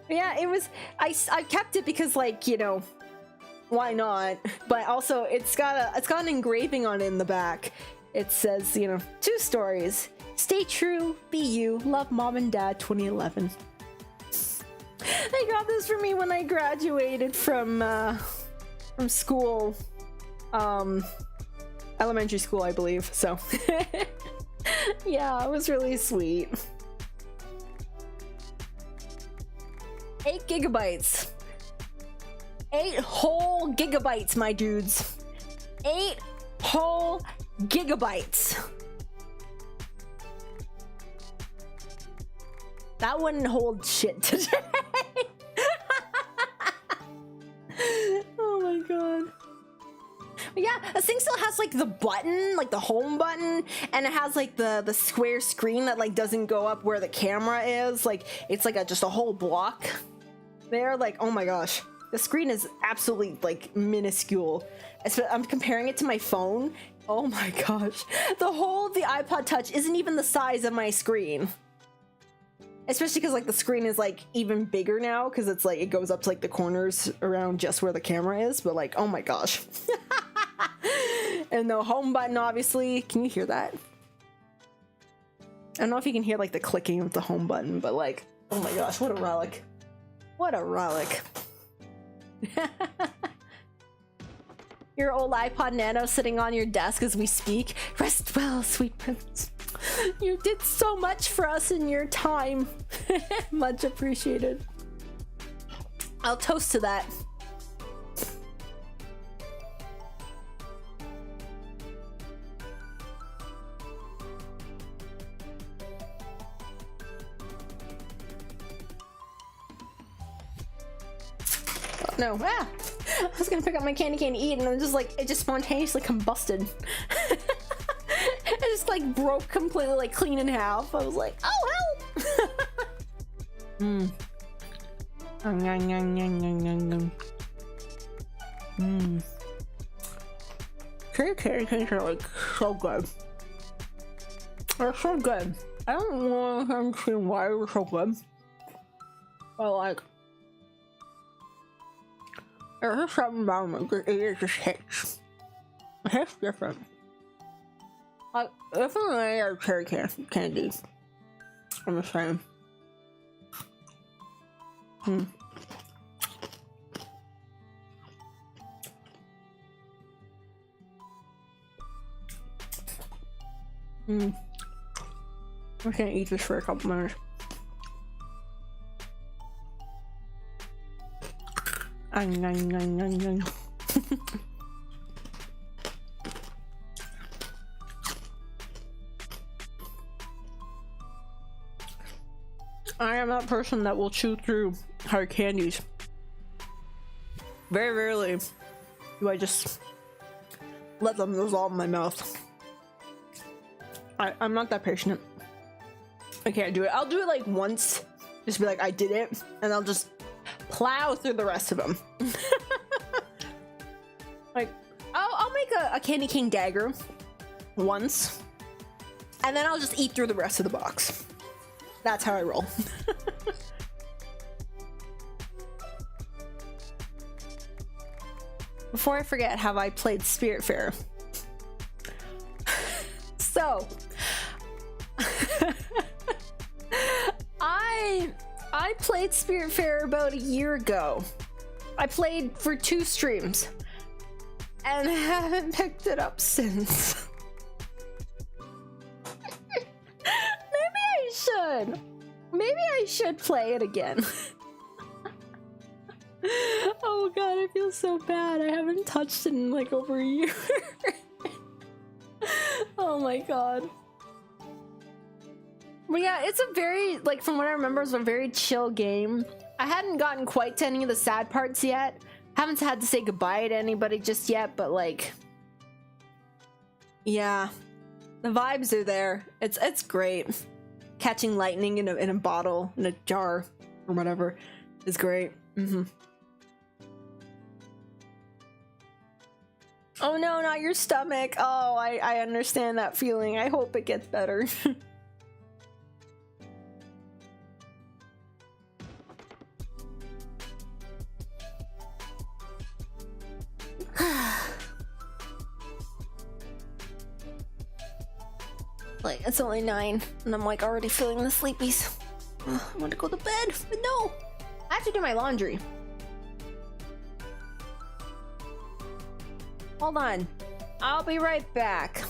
Yeah, it was, I kept it because, like, you know, why not? But also, it's got an engraving on it in the back. It says, you know, 2 stories. Stay true, be you, love mom and dad, 2011. They got this for me when I graduated from school. Elementary school, I believe, so. Yeah, it was really sweet. 8 gigabytes. 8 whole gigabytes, my dudes. 8 whole gigabytes. That wouldn't hold shit today. Oh my god. But yeah, this thing still has like the button, like the home button, and it has like the square screen that like doesn't go up where the camera is. Like it's like just a whole block there. Like, oh my gosh. The screen is absolutely like minuscule. I'm comparing it to my phone. Oh my gosh. The whole of the iPod Touch isn't even the size of my screen. Especially because like the screen is like even bigger now because it's like it goes up to like the corners around just where the camera is. But like, oh my gosh. And the home button, obviously. Can you hear that? I don't know if you can hear like the clicking of the home button, but like, oh my gosh, what a relic. What a relic. Your old iPod Nano sitting on your desk as we speak. Rest well, sweet prince. You did so much for us in your time. Much appreciated. I'll toast to that. no. Ah! I was gonna pick up my candy cane to eat, and I'm just like, it just spontaneously combusted. It just like broke completely, like clean in half. I was like, oh help! Mmm. Mmm. Candy canes are like so good. They're so good. I don't want to understand why they're so good. But like, there's just something about them. It just hits. It hits different. Like, different than any other cherry candy. I'm just saying. Hmm. Hmm. I can't eat this for a couple minutes. I am that person that will chew through hard candies. Very rarely do I just let them dissolve in my mouth. I'm not that patient. I can't do it. I'll do it like once, just be like, I did it, and I'll just plow through the rest of them. Like, I'll make a candy cane dagger once, and then I'll just eat through the rest of the box. That's how I roll. Before I forget, have I played Spiritfarer? So, I played Spiritfarer about a year ago. I played for 2 streams and haven't picked it up since. Maybe I should play it again. Oh god, I feel so bad. I haven't touched it in like over a year. Oh my god. But yeah, it's a very, like, from what I remember, it's a very chill game. I hadn't gotten quite to any of the sad parts yet. Haven't had to say goodbye to anybody just yet, but like, yeah, the vibes are there. It's great. Catching lightning in a bottle, in a jar, or whatever, is great. Mm-hmm. Oh no, not your stomach. Oh, I understand that feeling. I hope it gets better. Like, it's only 9, and I'm like already feeling the sleepies. I want to go to bed, but no! I have to do my laundry. Hold on. I'll be right back.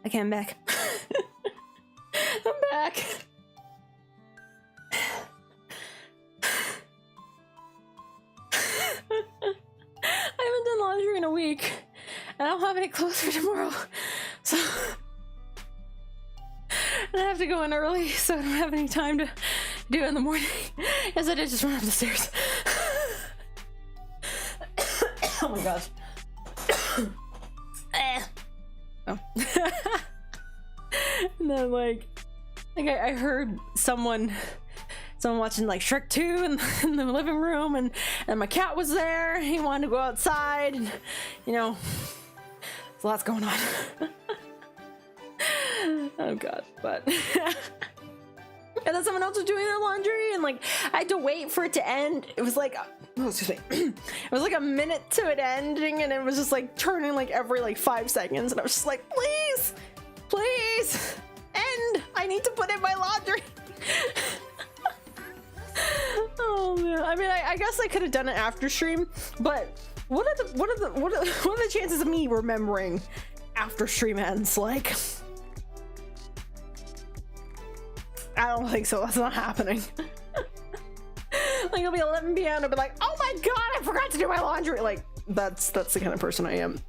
Okay, I'm back. I'm back. I haven't done laundry in a week, and I don't have any clothes for tomorrow, so and I have to go in early, so I don't have any time to do it in the morning. Yes, I did just run up the stairs. Oh my gosh. Oh. And then like I heard someone watching like Shrek 2 in the living room, and my cat was there. He wanted to go outside, and you know, there's lots going on. Oh god, but and then someone else was doing their laundry, and like I had to wait for it to end. It was like oh, excuse me. It was like a minute to it ending, and it was just like turning like every like 5 seconds, and I was just like, please end. I need to put in my laundry. Oh man, I mean, I guess I could have done it after stream, but what are the chances of me remembering after stream ends? Like, I don't think so. That's not happening. Like it'll be 11 p.m. and I'll be like, oh my god, I forgot to do my laundry. Like that's the kind of person I am.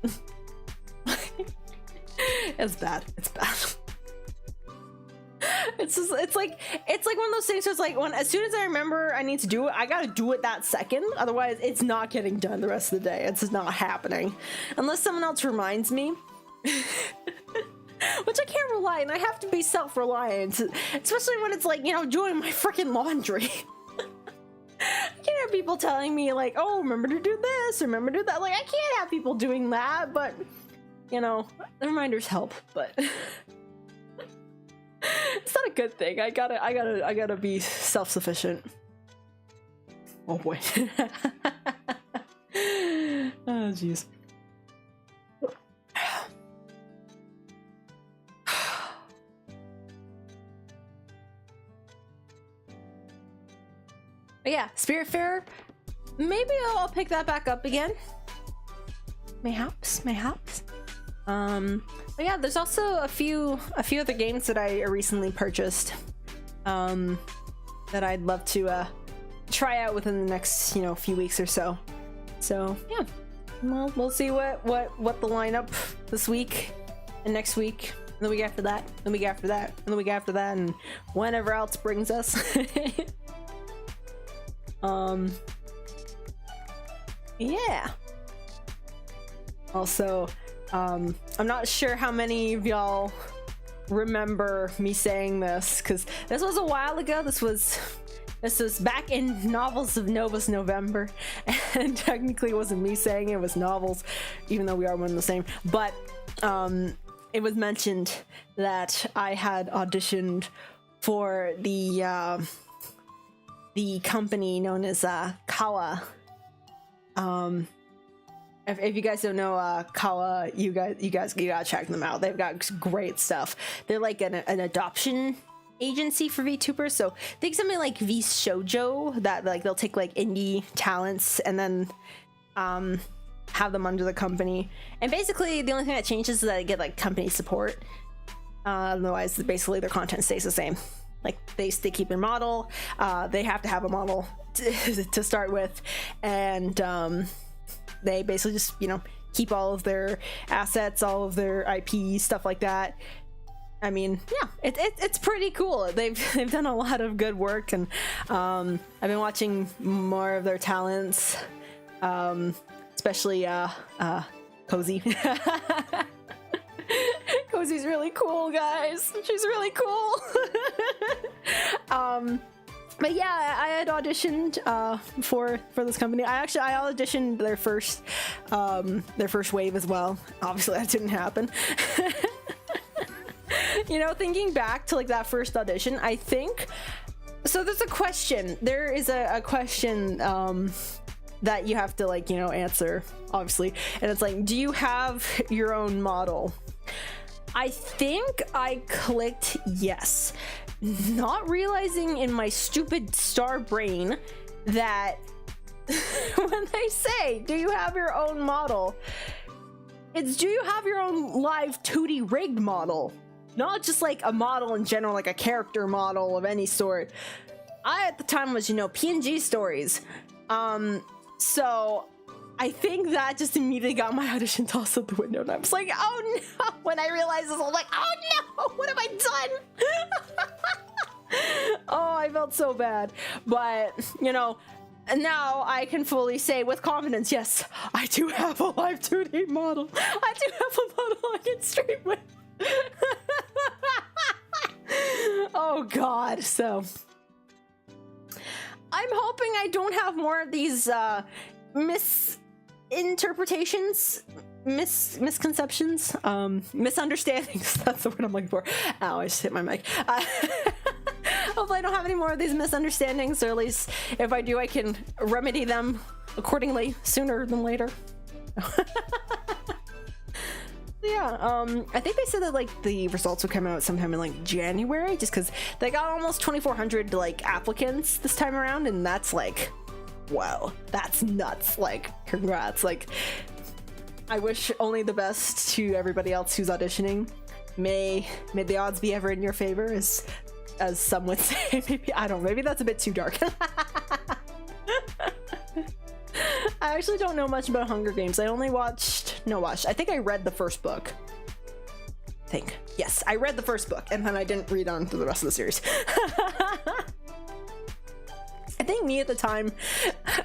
It's bad. It's bad. It's just, it's like one of those things where it's like as soon as I remember I need to do it, I gotta do it that second. Otherwise it's not getting done the rest of the day. It's just not happening unless someone else reminds me. Which I can't rely, and I have to be self-reliant, especially when it's like, you know, doing my freaking laundry. I can't have people telling me like, oh, remember to do this, remember to do that. Like, I can't have people doing that, but you know, the reminders help, but it's not a good thing. I gotta be self-sufficient. Oh boy. Oh jeez. But yeah, Spiritfarer, maybe I'll pick that back up again. Mayhaps. But yeah, there's also a few other games that I recently purchased that I'd love to try out within the next, you know, few weeks or so. So yeah, well, we'll see what the lineup this week and next week and the week after that, and the week after that, and the week after that, and whenever else brings us. Yeah. Also, I'm not sure how many of y'all remember me saying this, because this was a while ago. This was back in Novels of Novus November, and technically it wasn't me saying it, it was Novels, even though we are one and the same. But it was mentioned that I had auditioned for the company known as Kawa. If you guys don't know Kawa, you guys gotta check them out. They've got great stuff. They're like an adoption agency for VTubers. So think something like V Shoujo, that like they'll take like indie talents and then have them under the company. And basically the only thing that changes is that they get like company support. Otherwise, basically their content stays the same. Like they keep their model. They have to have a model to start with, and they basically just, you know, keep all of their assets, all of their IP, stuff like that. I mean, yeah, it's pretty cool. They've done a lot of good work, and I've been watching more of their talents, especially Cozy. Cozy's really cool, guys. She's really cool. But yeah, I had auditioned for this company. I auditioned their first wave as well. Obviously that didn't happen. You know, thinking back to like that first audition, I think so there's a question. There is a question that you have to, like, you know, answer, obviously. And it's like, do you have your own model? I think I clicked yes, not realizing in my stupid star brain that when they say, do you have your own model? It's do you have your own live 2D rigged model? Not just like a model in general, like a character model of any sort. I at the time was, you know, PNG stories. So I think that just immediately got my audition tossed out the window, and I was like, oh no! When I realized this, I was like, oh no! What have I done? Oh, I felt so bad. But, you know, now I can fully say with confidence, yes, I do have a live 2D model. I do have a model I can stream with. Oh god, so I'm hoping I don't have more of these misinterpretations, misconceptions, misunderstandings. That's the word I'm looking for. Ow, I just hit my mic. Hopefully I don't have any more of these misunderstandings, or at least if I do, I can remedy them accordingly sooner than later. Yeah, I think they said that like the results would come out sometime in like January, just because they got almost 2,400 like applicants this time around, and that's like, wow, that's nuts. Like, congrats. Like, I wish only the best to everybody else who's auditioning. May the odds be ever in your favor, as some would say. Maybe, I don't know, maybe that's a bit too dark. I actually don't know much about Hunger Games. I only watched, I think I read the first book. Yes, I read the first book, and then I didn't read on to the rest of the series. I think me at the time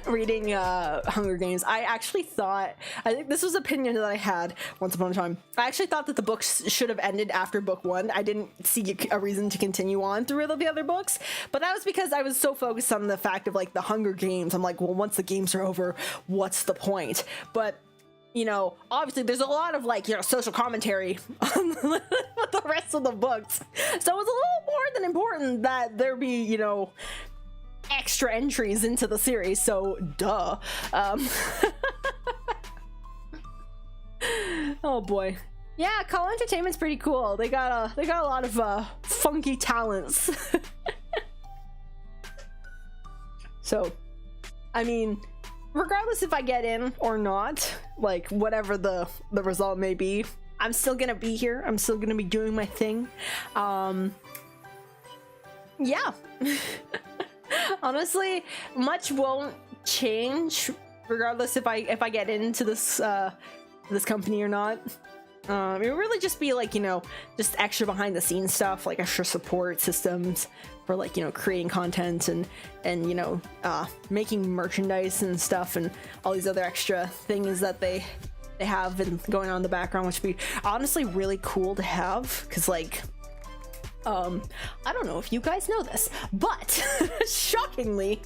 reading Hunger Games, I think this was an opinion that I had once upon a time. I actually thought that the books should have ended after book 1. I didn't see a reason to continue on through the other books, but that was because I was so focused on the fact of like the Hunger Games. I'm like, well, once the games are over, what's the point? But you know, obviously there's a lot of like, you know, social commentary on the rest of the books. So it's a little more than important that there be, you know, extra entries into the series, so duh. Oh boy. Yeah, Call Entertainment's pretty cool. They got a lot of funky talents. So, I mean, regardless if I get in or not, like whatever the result may be, I'm still gonna be here. I'm still gonna be doing my thing. Yeah. Honestly, much won't change regardless if I get into this this company or not. It will really just be like, you know, just extra behind the scenes stuff, like extra support systems for like, you know, creating content and you know, making merchandise and stuff, and all these other extra things that they have been going on in the background, which would be honestly really cool to have, because like, I don't know if you guys know this, but shockingly,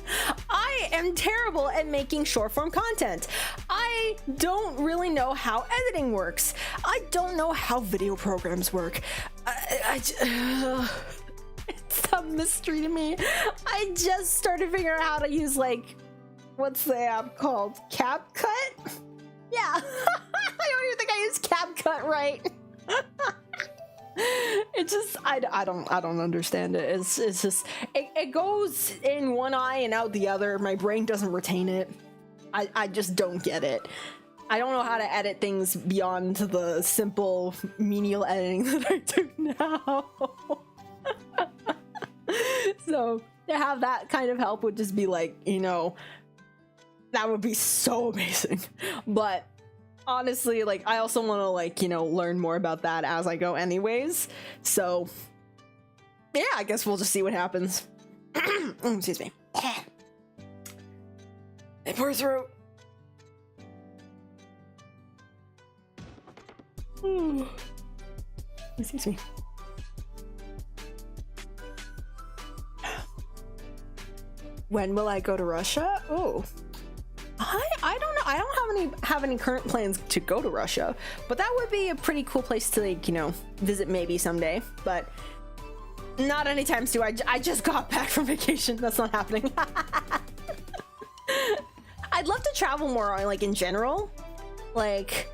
I am terrible at making short form content. I don't really know how editing works. I don't know how video programs work. It's a mystery to me. I just started figuring out how to use, like, what's the app called? CapCut? Yeah. I don't even think I use CapCut right. It just, I don't understand it. It's just, it goes in one eye and out the other. My brain doesn't retain it. I just don't get it. I don't know how to edit things beyond the simple menial editing that I do now. So to have that kind of help would just be like, you know, that would be so amazing. But honestly, like, I also want to, like, you know, learn more about that as I go anyways. So yeah, I guess we'll just see what happens. Excuse me. My poor throat. Excuse me. When will I go to Russia? Oh, I don't know. I don't have any current plans to go to Russia, but that would be a pretty cool place to, like, you know, visit maybe someday, but not anytime soon. I just got back from vacation. That's not happening. I'd love to travel more, like, in general. Like,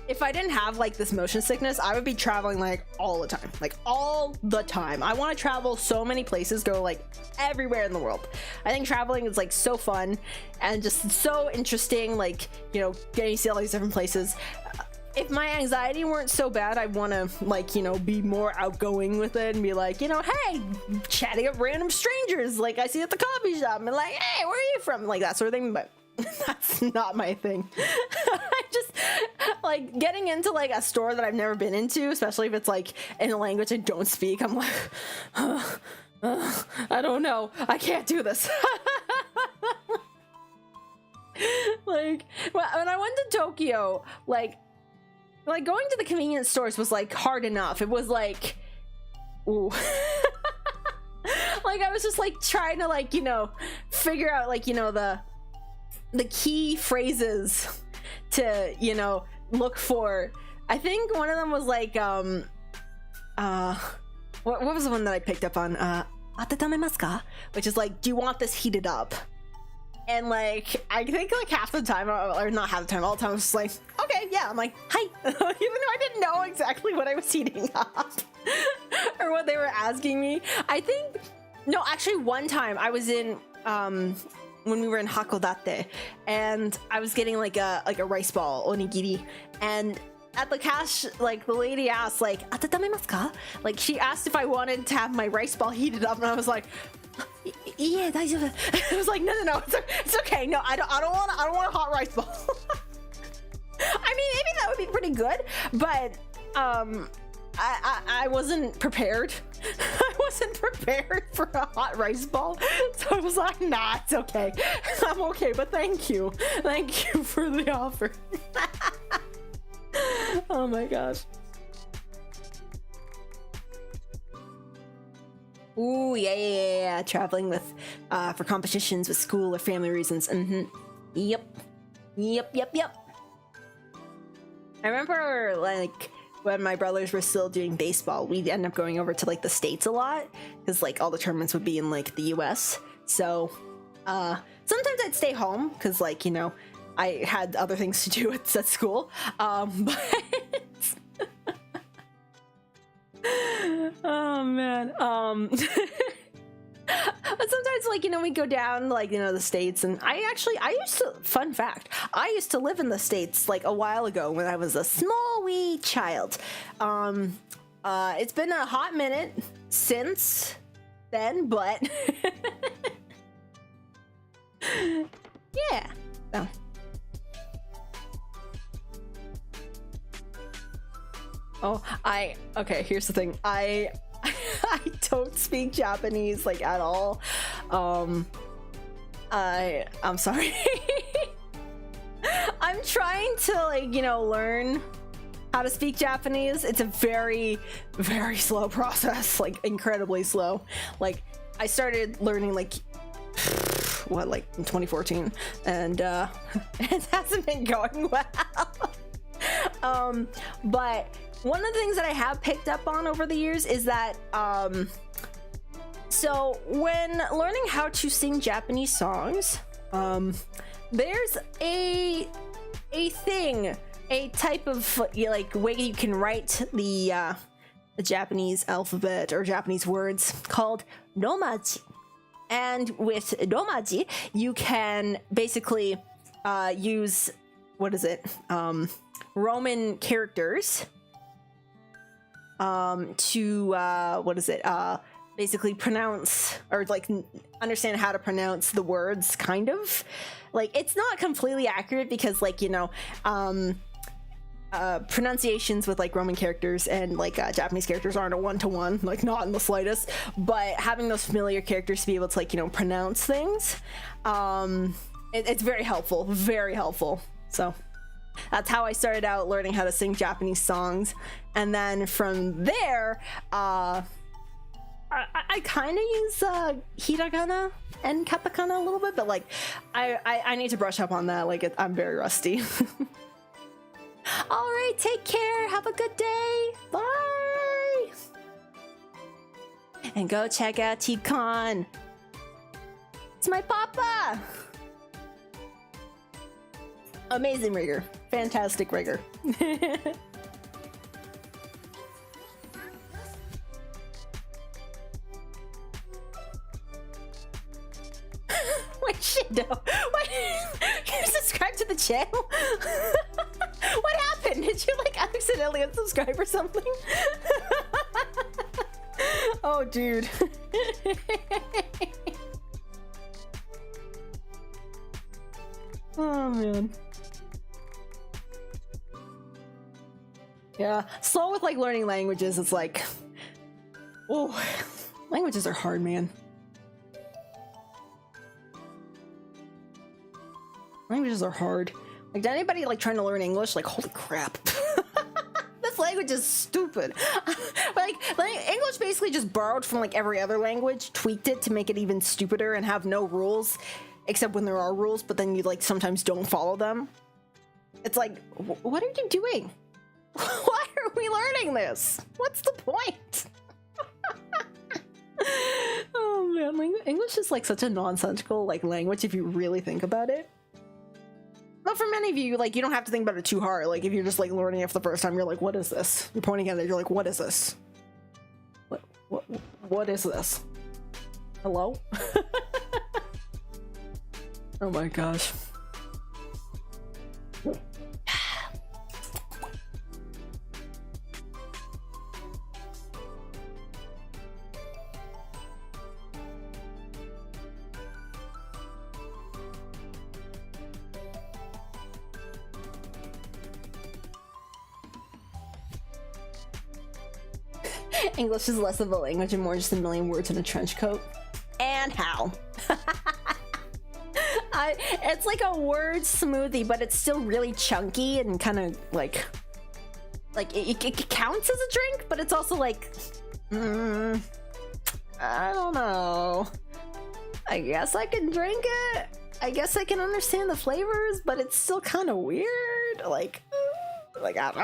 if I didn't have, like, this motion sickness, I would be traveling, like, all the time. Like, all the time. I want to travel so many places, go, like, everywhere in the world. I think traveling is, like, so fun and just so interesting, like, you know, getting to see all these different places. if my anxiety weren't so bad, I want to, like, you know, be more outgoing with it and be like, you know, hey, chatting up random strangers like I see at the coffee shop and like, hey, where are you from? Like that sort of thing. But that's not my thing. I just like getting into like a store that I've never been into, especially if it's like in a language I don't speak. I'm like, I don't know. I can't do this. Like when I went to Tokyo, like going to the convenience stores was like hard enough. It was like, ooh. Like I was just like trying to like, you know, figure out like, you know, the key phrases to, you know, look for. I think one of them was like what was the one that I picked up on? Atatame ka? Which is like, do you want this heated up? And like, I think like half the time, or not half the time, all the time I was just like, okay, yeah. I'm like, hi. Even though I didn't know exactly what I was heating up or what they were asking me. I think, no, actually one time I was in, when we were in Hakodate, and I was getting like a rice ball, onigiri, and at the cash, like the lady asked like, atatame ka? Like she asked if I wanted to have my rice ball heated up, and I was like, yeah, I was like, no, it's okay. No, I don't want a hot rice ball. I mean, maybe that would be pretty good, but I wasn't prepared. I wasn't prepared for a hot rice ball, so I was like, nah, it's okay. I'm okay, but thank you for the offer. Oh my gosh. Ooh, yeah. Traveling with, for competitions with school or family reasons. Yep. I remember, like, when my brothers were still doing baseball, we'd end up going over to, like, the States a lot, because, like, all the tournaments would be in, like, the US. So, sometimes I'd stay home, because, like, you know, I had other things to do at school. But... oh man. But sometimes, like, you know, we go down, like, you know, the States, and fun fact, I used to live in the States like a while ago when I was a small wee child. It's been a hot minute since then, but yeah. So. Oh, okay, here's the thing. I don't speak Japanese, like, at all. I'm sorry. I'm trying to, like, you know, learn how to speak Japanese. It's a very, very slow process, like, incredibly slow. Like, I started learning, like, what, like, in 2014, and, it hasn't been going well. But one of the things that I have picked up on over the years is that, so when learning how to sing Japanese songs, there's a type of, like, way you can write the Japanese alphabet or Japanese words called romaji. And with romaji, you can basically use, what is it? Roman characters to basically pronounce, or like understand how to pronounce the words, kind of. Like, it's not completely accurate because, like, you know, pronunciations with like Roman characters and like Japanese characters aren't a one-to-one, like, not in the slightest, but having those familiar characters to be able to, like, you know, pronounce things, it's very helpful. So that's how I started out learning how to sing Japanese songs. And then from there, I kind of use hiragana and katakana a little bit, but like I need to brush up on that. Like, I'm very rusty. All right, take care. Have a good day. Bye. And go check out T-Con. It's my papa. Amazing rigger. Fantastic rigger. Wait, shit, no. Wait, can you subscribe to the channel? What happened? Did you like accidentally unsubscribe or something? Oh, dude. Oh, man. Yeah, slow with like learning languages. It's like, oh, languages are hard, man. Languages are hard. Like, to anybody like trying to learn English, like, holy crap. This language is stupid. like English basically just borrowed from like every other language, tweaked it to make it even stupider and have no rules, except when there are rules, but then you like sometimes don't follow them. It's like, what are you doing? Why are we learning this? What's the point? Oh man, English is like such a nonsensical like language if you really think about it. But for many of you, like, you don't have to think about it too hard. Like, if you're just like learning it for the first time, you're like, what is this? You're pointing at it, you're like, what is this? What is this? Hello? Oh my gosh. English is less of a language and more just a million words in a trench coat. And how? It's like a word smoothie, but it's still really chunky and kind of like it counts as a drink, but it's also like, I don't know. I guess I can drink it. I guess I can understand the flavors, but it's still kind of weird. Like I don't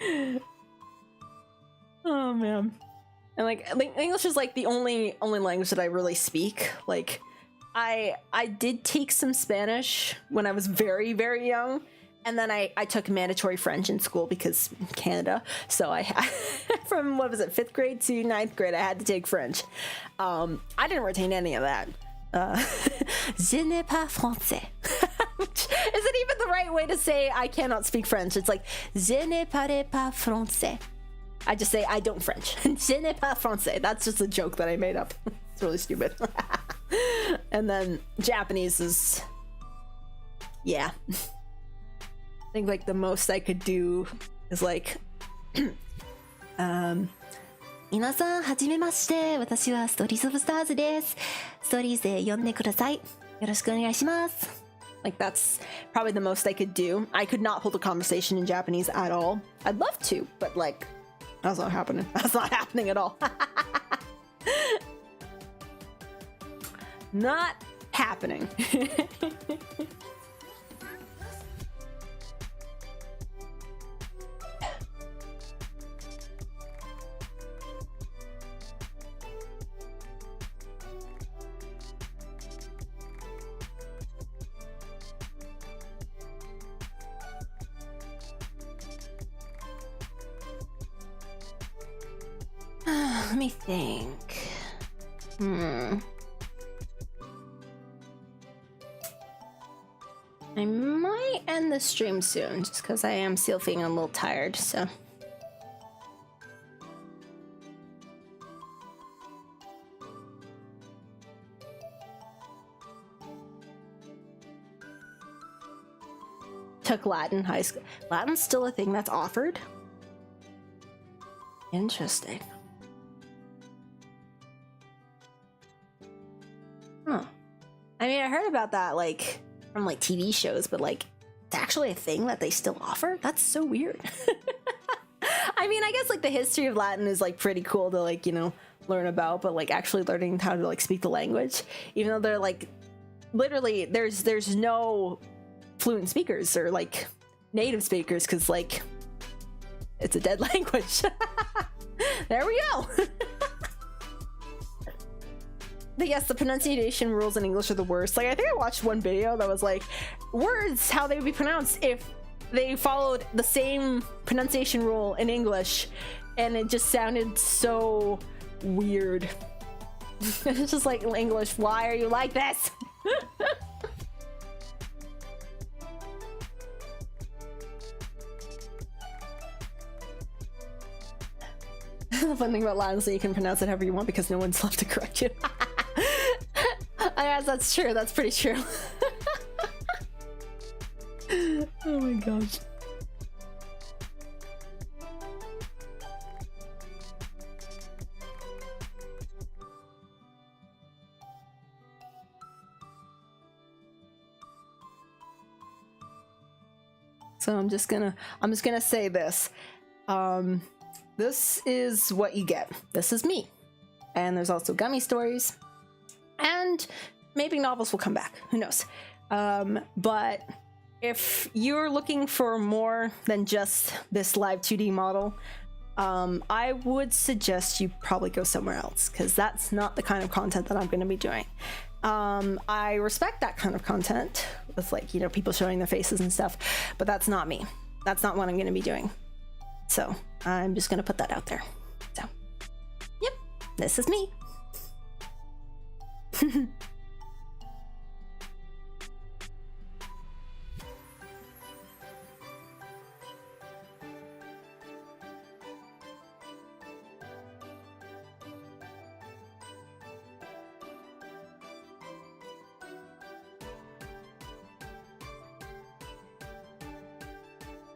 know. Oh man. And like English is like the only language that I really speak. Like I did take some Spanish when I was very, very young, and then I took mandatory French in school because Canada. So I from what was it, 5th grade to 9th grade, I had to take French. I didn't retain any of that. Je n'ai pas français. Is it even the right way to say I cannot speak French? It's like je ne parle pas français. I just say I don't French. Je n'ai pas français. That's just a joke that I made up. It's really stupid. And then Japanese is, yeah. I think like the most I could do is like, 皆さんはじめまして。私はストーリーズオブスターズです。ストーリーズで読んでください。よろしくお願いします。 like that's probably the most I could do. I could not hold a conversation in Japanese at all. I'd love to, but like that's not happening. That's not happening at all. Not happening. Let me think. I might end the stream soon, just because I am still feeling a little tired, so. Took Latin high school. Latin's still a thing that's offered? Interesting. Huh. I mean, I heard about that, like, from, like, TV shows, but, like, it's actually a thing that they still offer? That's so weird. I mean, I guess, like, the history of Latin is, like, pretty cool to, like, you know, learn about, but, like, actually learning how to, like, speak the language, even though they're, like, literally, there's no fluent speakers or, like, native speakers, because, like, it's a dead language. There we go. But yes, the pronunciation rules in English are the worst. Like, I think I watched one video that was like, words, how they would be pronounced if they followed the same pronunciation rule in English, and it just sounded so weird. It's just like, English, why are you like this? The fun thing about Latin is that you can pronounce it however you want because no one's left to correct you. I guess that's true. That's pretty true. Oh my gosh. So I'm just gonna say this. This is what you get. This is me. And there's also gummy stories. And maybe novels will come back. Who knows? But if you're looking for more than just this live 2D model, I would suggest you probably go somewhere else, because that's not the kind of content that I'm going to be doing. I respect that kind of content with, like, you know, people showing their faces and stuff, but that's not me. That's not what I'm going to be doing. So I'm just going to put that out there. So, yep, this is me.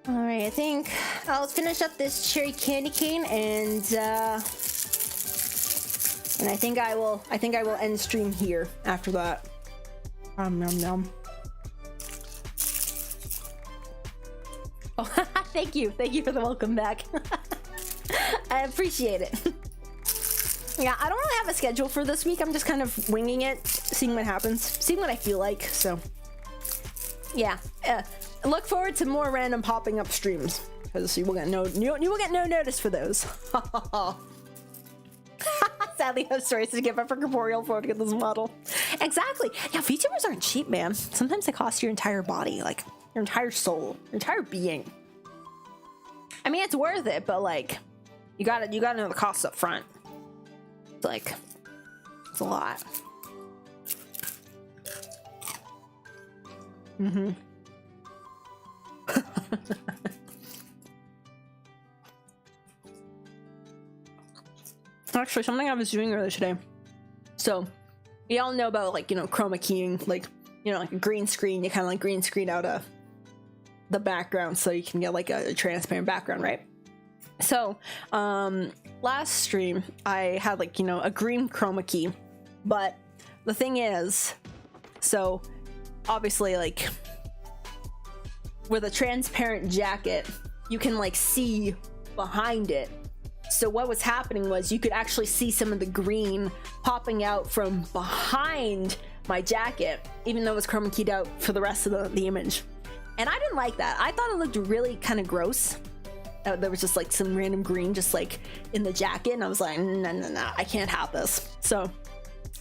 All right, I think I'll finish up this cherry candy cane, and I think I will end stream here after that. Nom nom. Oh, thank you for the welcome back. I appreciate it. Yeah, I don't really have a schedule for this week. I'm just kind of winging it, seeing what happens, seeing what I feel like. So, yeah. Look forward to more random popping up streams, because you will get no notice for those. Sadly, I have stories to give up for corporeal for to get this model. Exactly. Yeah, VTubers aren't cheap, man. Sometimes they cost your entire body, like your entire soul, your entire being. I mean, it's worth it, but like, you gotta know the costs up front. It's like, it's a lot. Mm-hmm. Actually, something I was doing earlier today. So, we all know about, like, you know, chroma keying, like, you know, like a green screen. You kind of like green screen out the background so you can get like a transparent background, right? So, last stream I had, like, you know, a green chroma key, but the thing is, so obviously, like, with a transparent jacket, you can like see behind it. So what was happening was you could actually see some of the green popping out from behind my jacket, even though it was chroma keyed out for the rest of the image. And I didn't like that. I thought it looked really kind of gross. There was just like some random green just like in the jacket, and I was like, no, I can't have this. So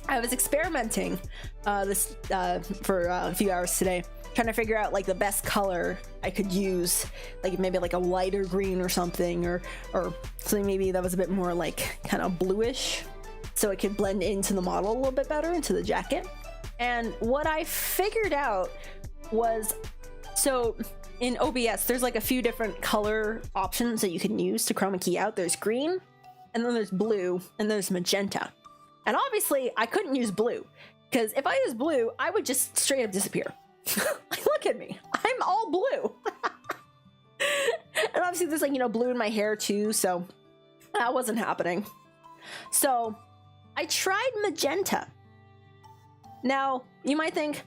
I was experimenting for a few hours today, trying to figure out like the best color I could use, like maybe like a lighter green or something, or something maybe that was a bit more like kind of bluish, so it could blend into the model a little bit better, into the jacket. And what I figured out was, so in OBS there's like a few different color options that you can use to chroma key out. There's green, and then there's blue, and there's magenta. And obviously I couldn't use blue, because if I use blue I would just straight up disappear. Like, look at me, I'm all blue. And obviously there's like, you know, blue in my hair too, so that wasn't happening. So I tried magenta. Now you might think,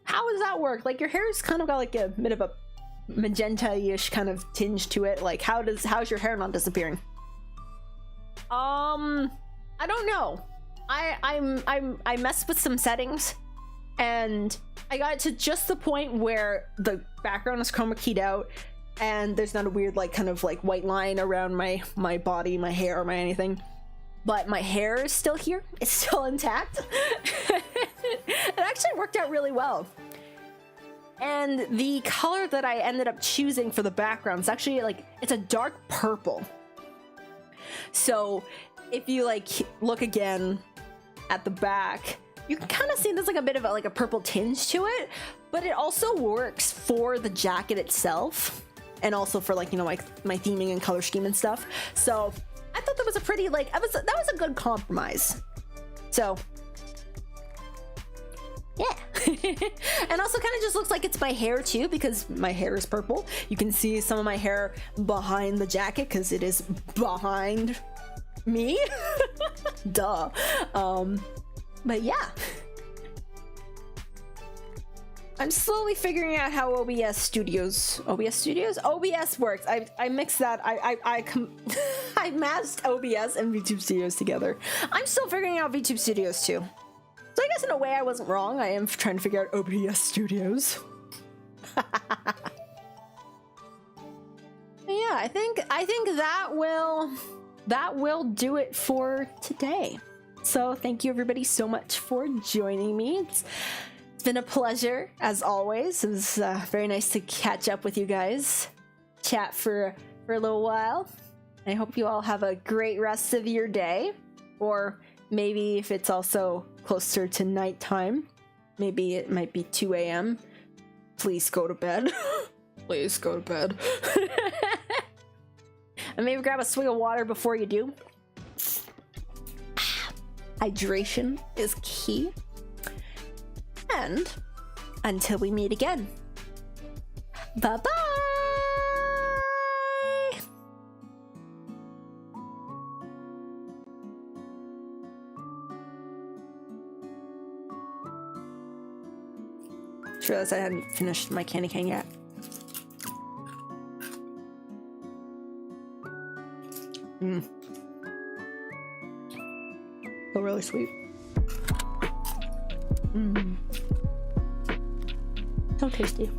how does that work? Like, your hair's kind of got like a bit of a magenta-ish kind of tinge to it. Like, how's your hair not disappearing? I don't know. I messed with some settings, and I got to just the point where the background is chroma keyed out, and there's not a weird like kind of like white line around my body, my hair, or my anything, but my hair is still here. It's still intact. It actually worked out really well. And the color that I ended up choosing for the background is actually like, it's a dark purple. So if you like look again at the back, you can kind of see there's like a bit of a purple tinge to it, but it also works for the jacket itself. and also for like, you know, like my theming and color scheme and stuff. So I thought that was a pretty like that was a good compromise. So yeah. And also kind of just looks like it's my hair too, because my hair is purple. You can see some of my hair behind the jacket because it is behind me. Duh. But yeah, I'm slowly figuring out how OBS works. I mixed that. I masked OBS and VTube Studios together. I'm still figuring out VTube Studios too. So I guess in a way I wasn't wrong. I am trying to figure out OBS Studios. Yeah, I think that will do it for today. So thank you everybody so much for joining me. It's been a pleasure as always. It was very nice to catch up with you guys, chat for a little while. I hope you all have a great rest of your day, or maybe if it's also closer to nighttime, maybe it might be 2 a.m. Please go to bed. Please go to bed. And maybe grab a swig of water before you do. Hydration is key. And until we meet again, bye-bye! Just realized I hadn't finished my candy cane yet. Still really sweet. So tasty.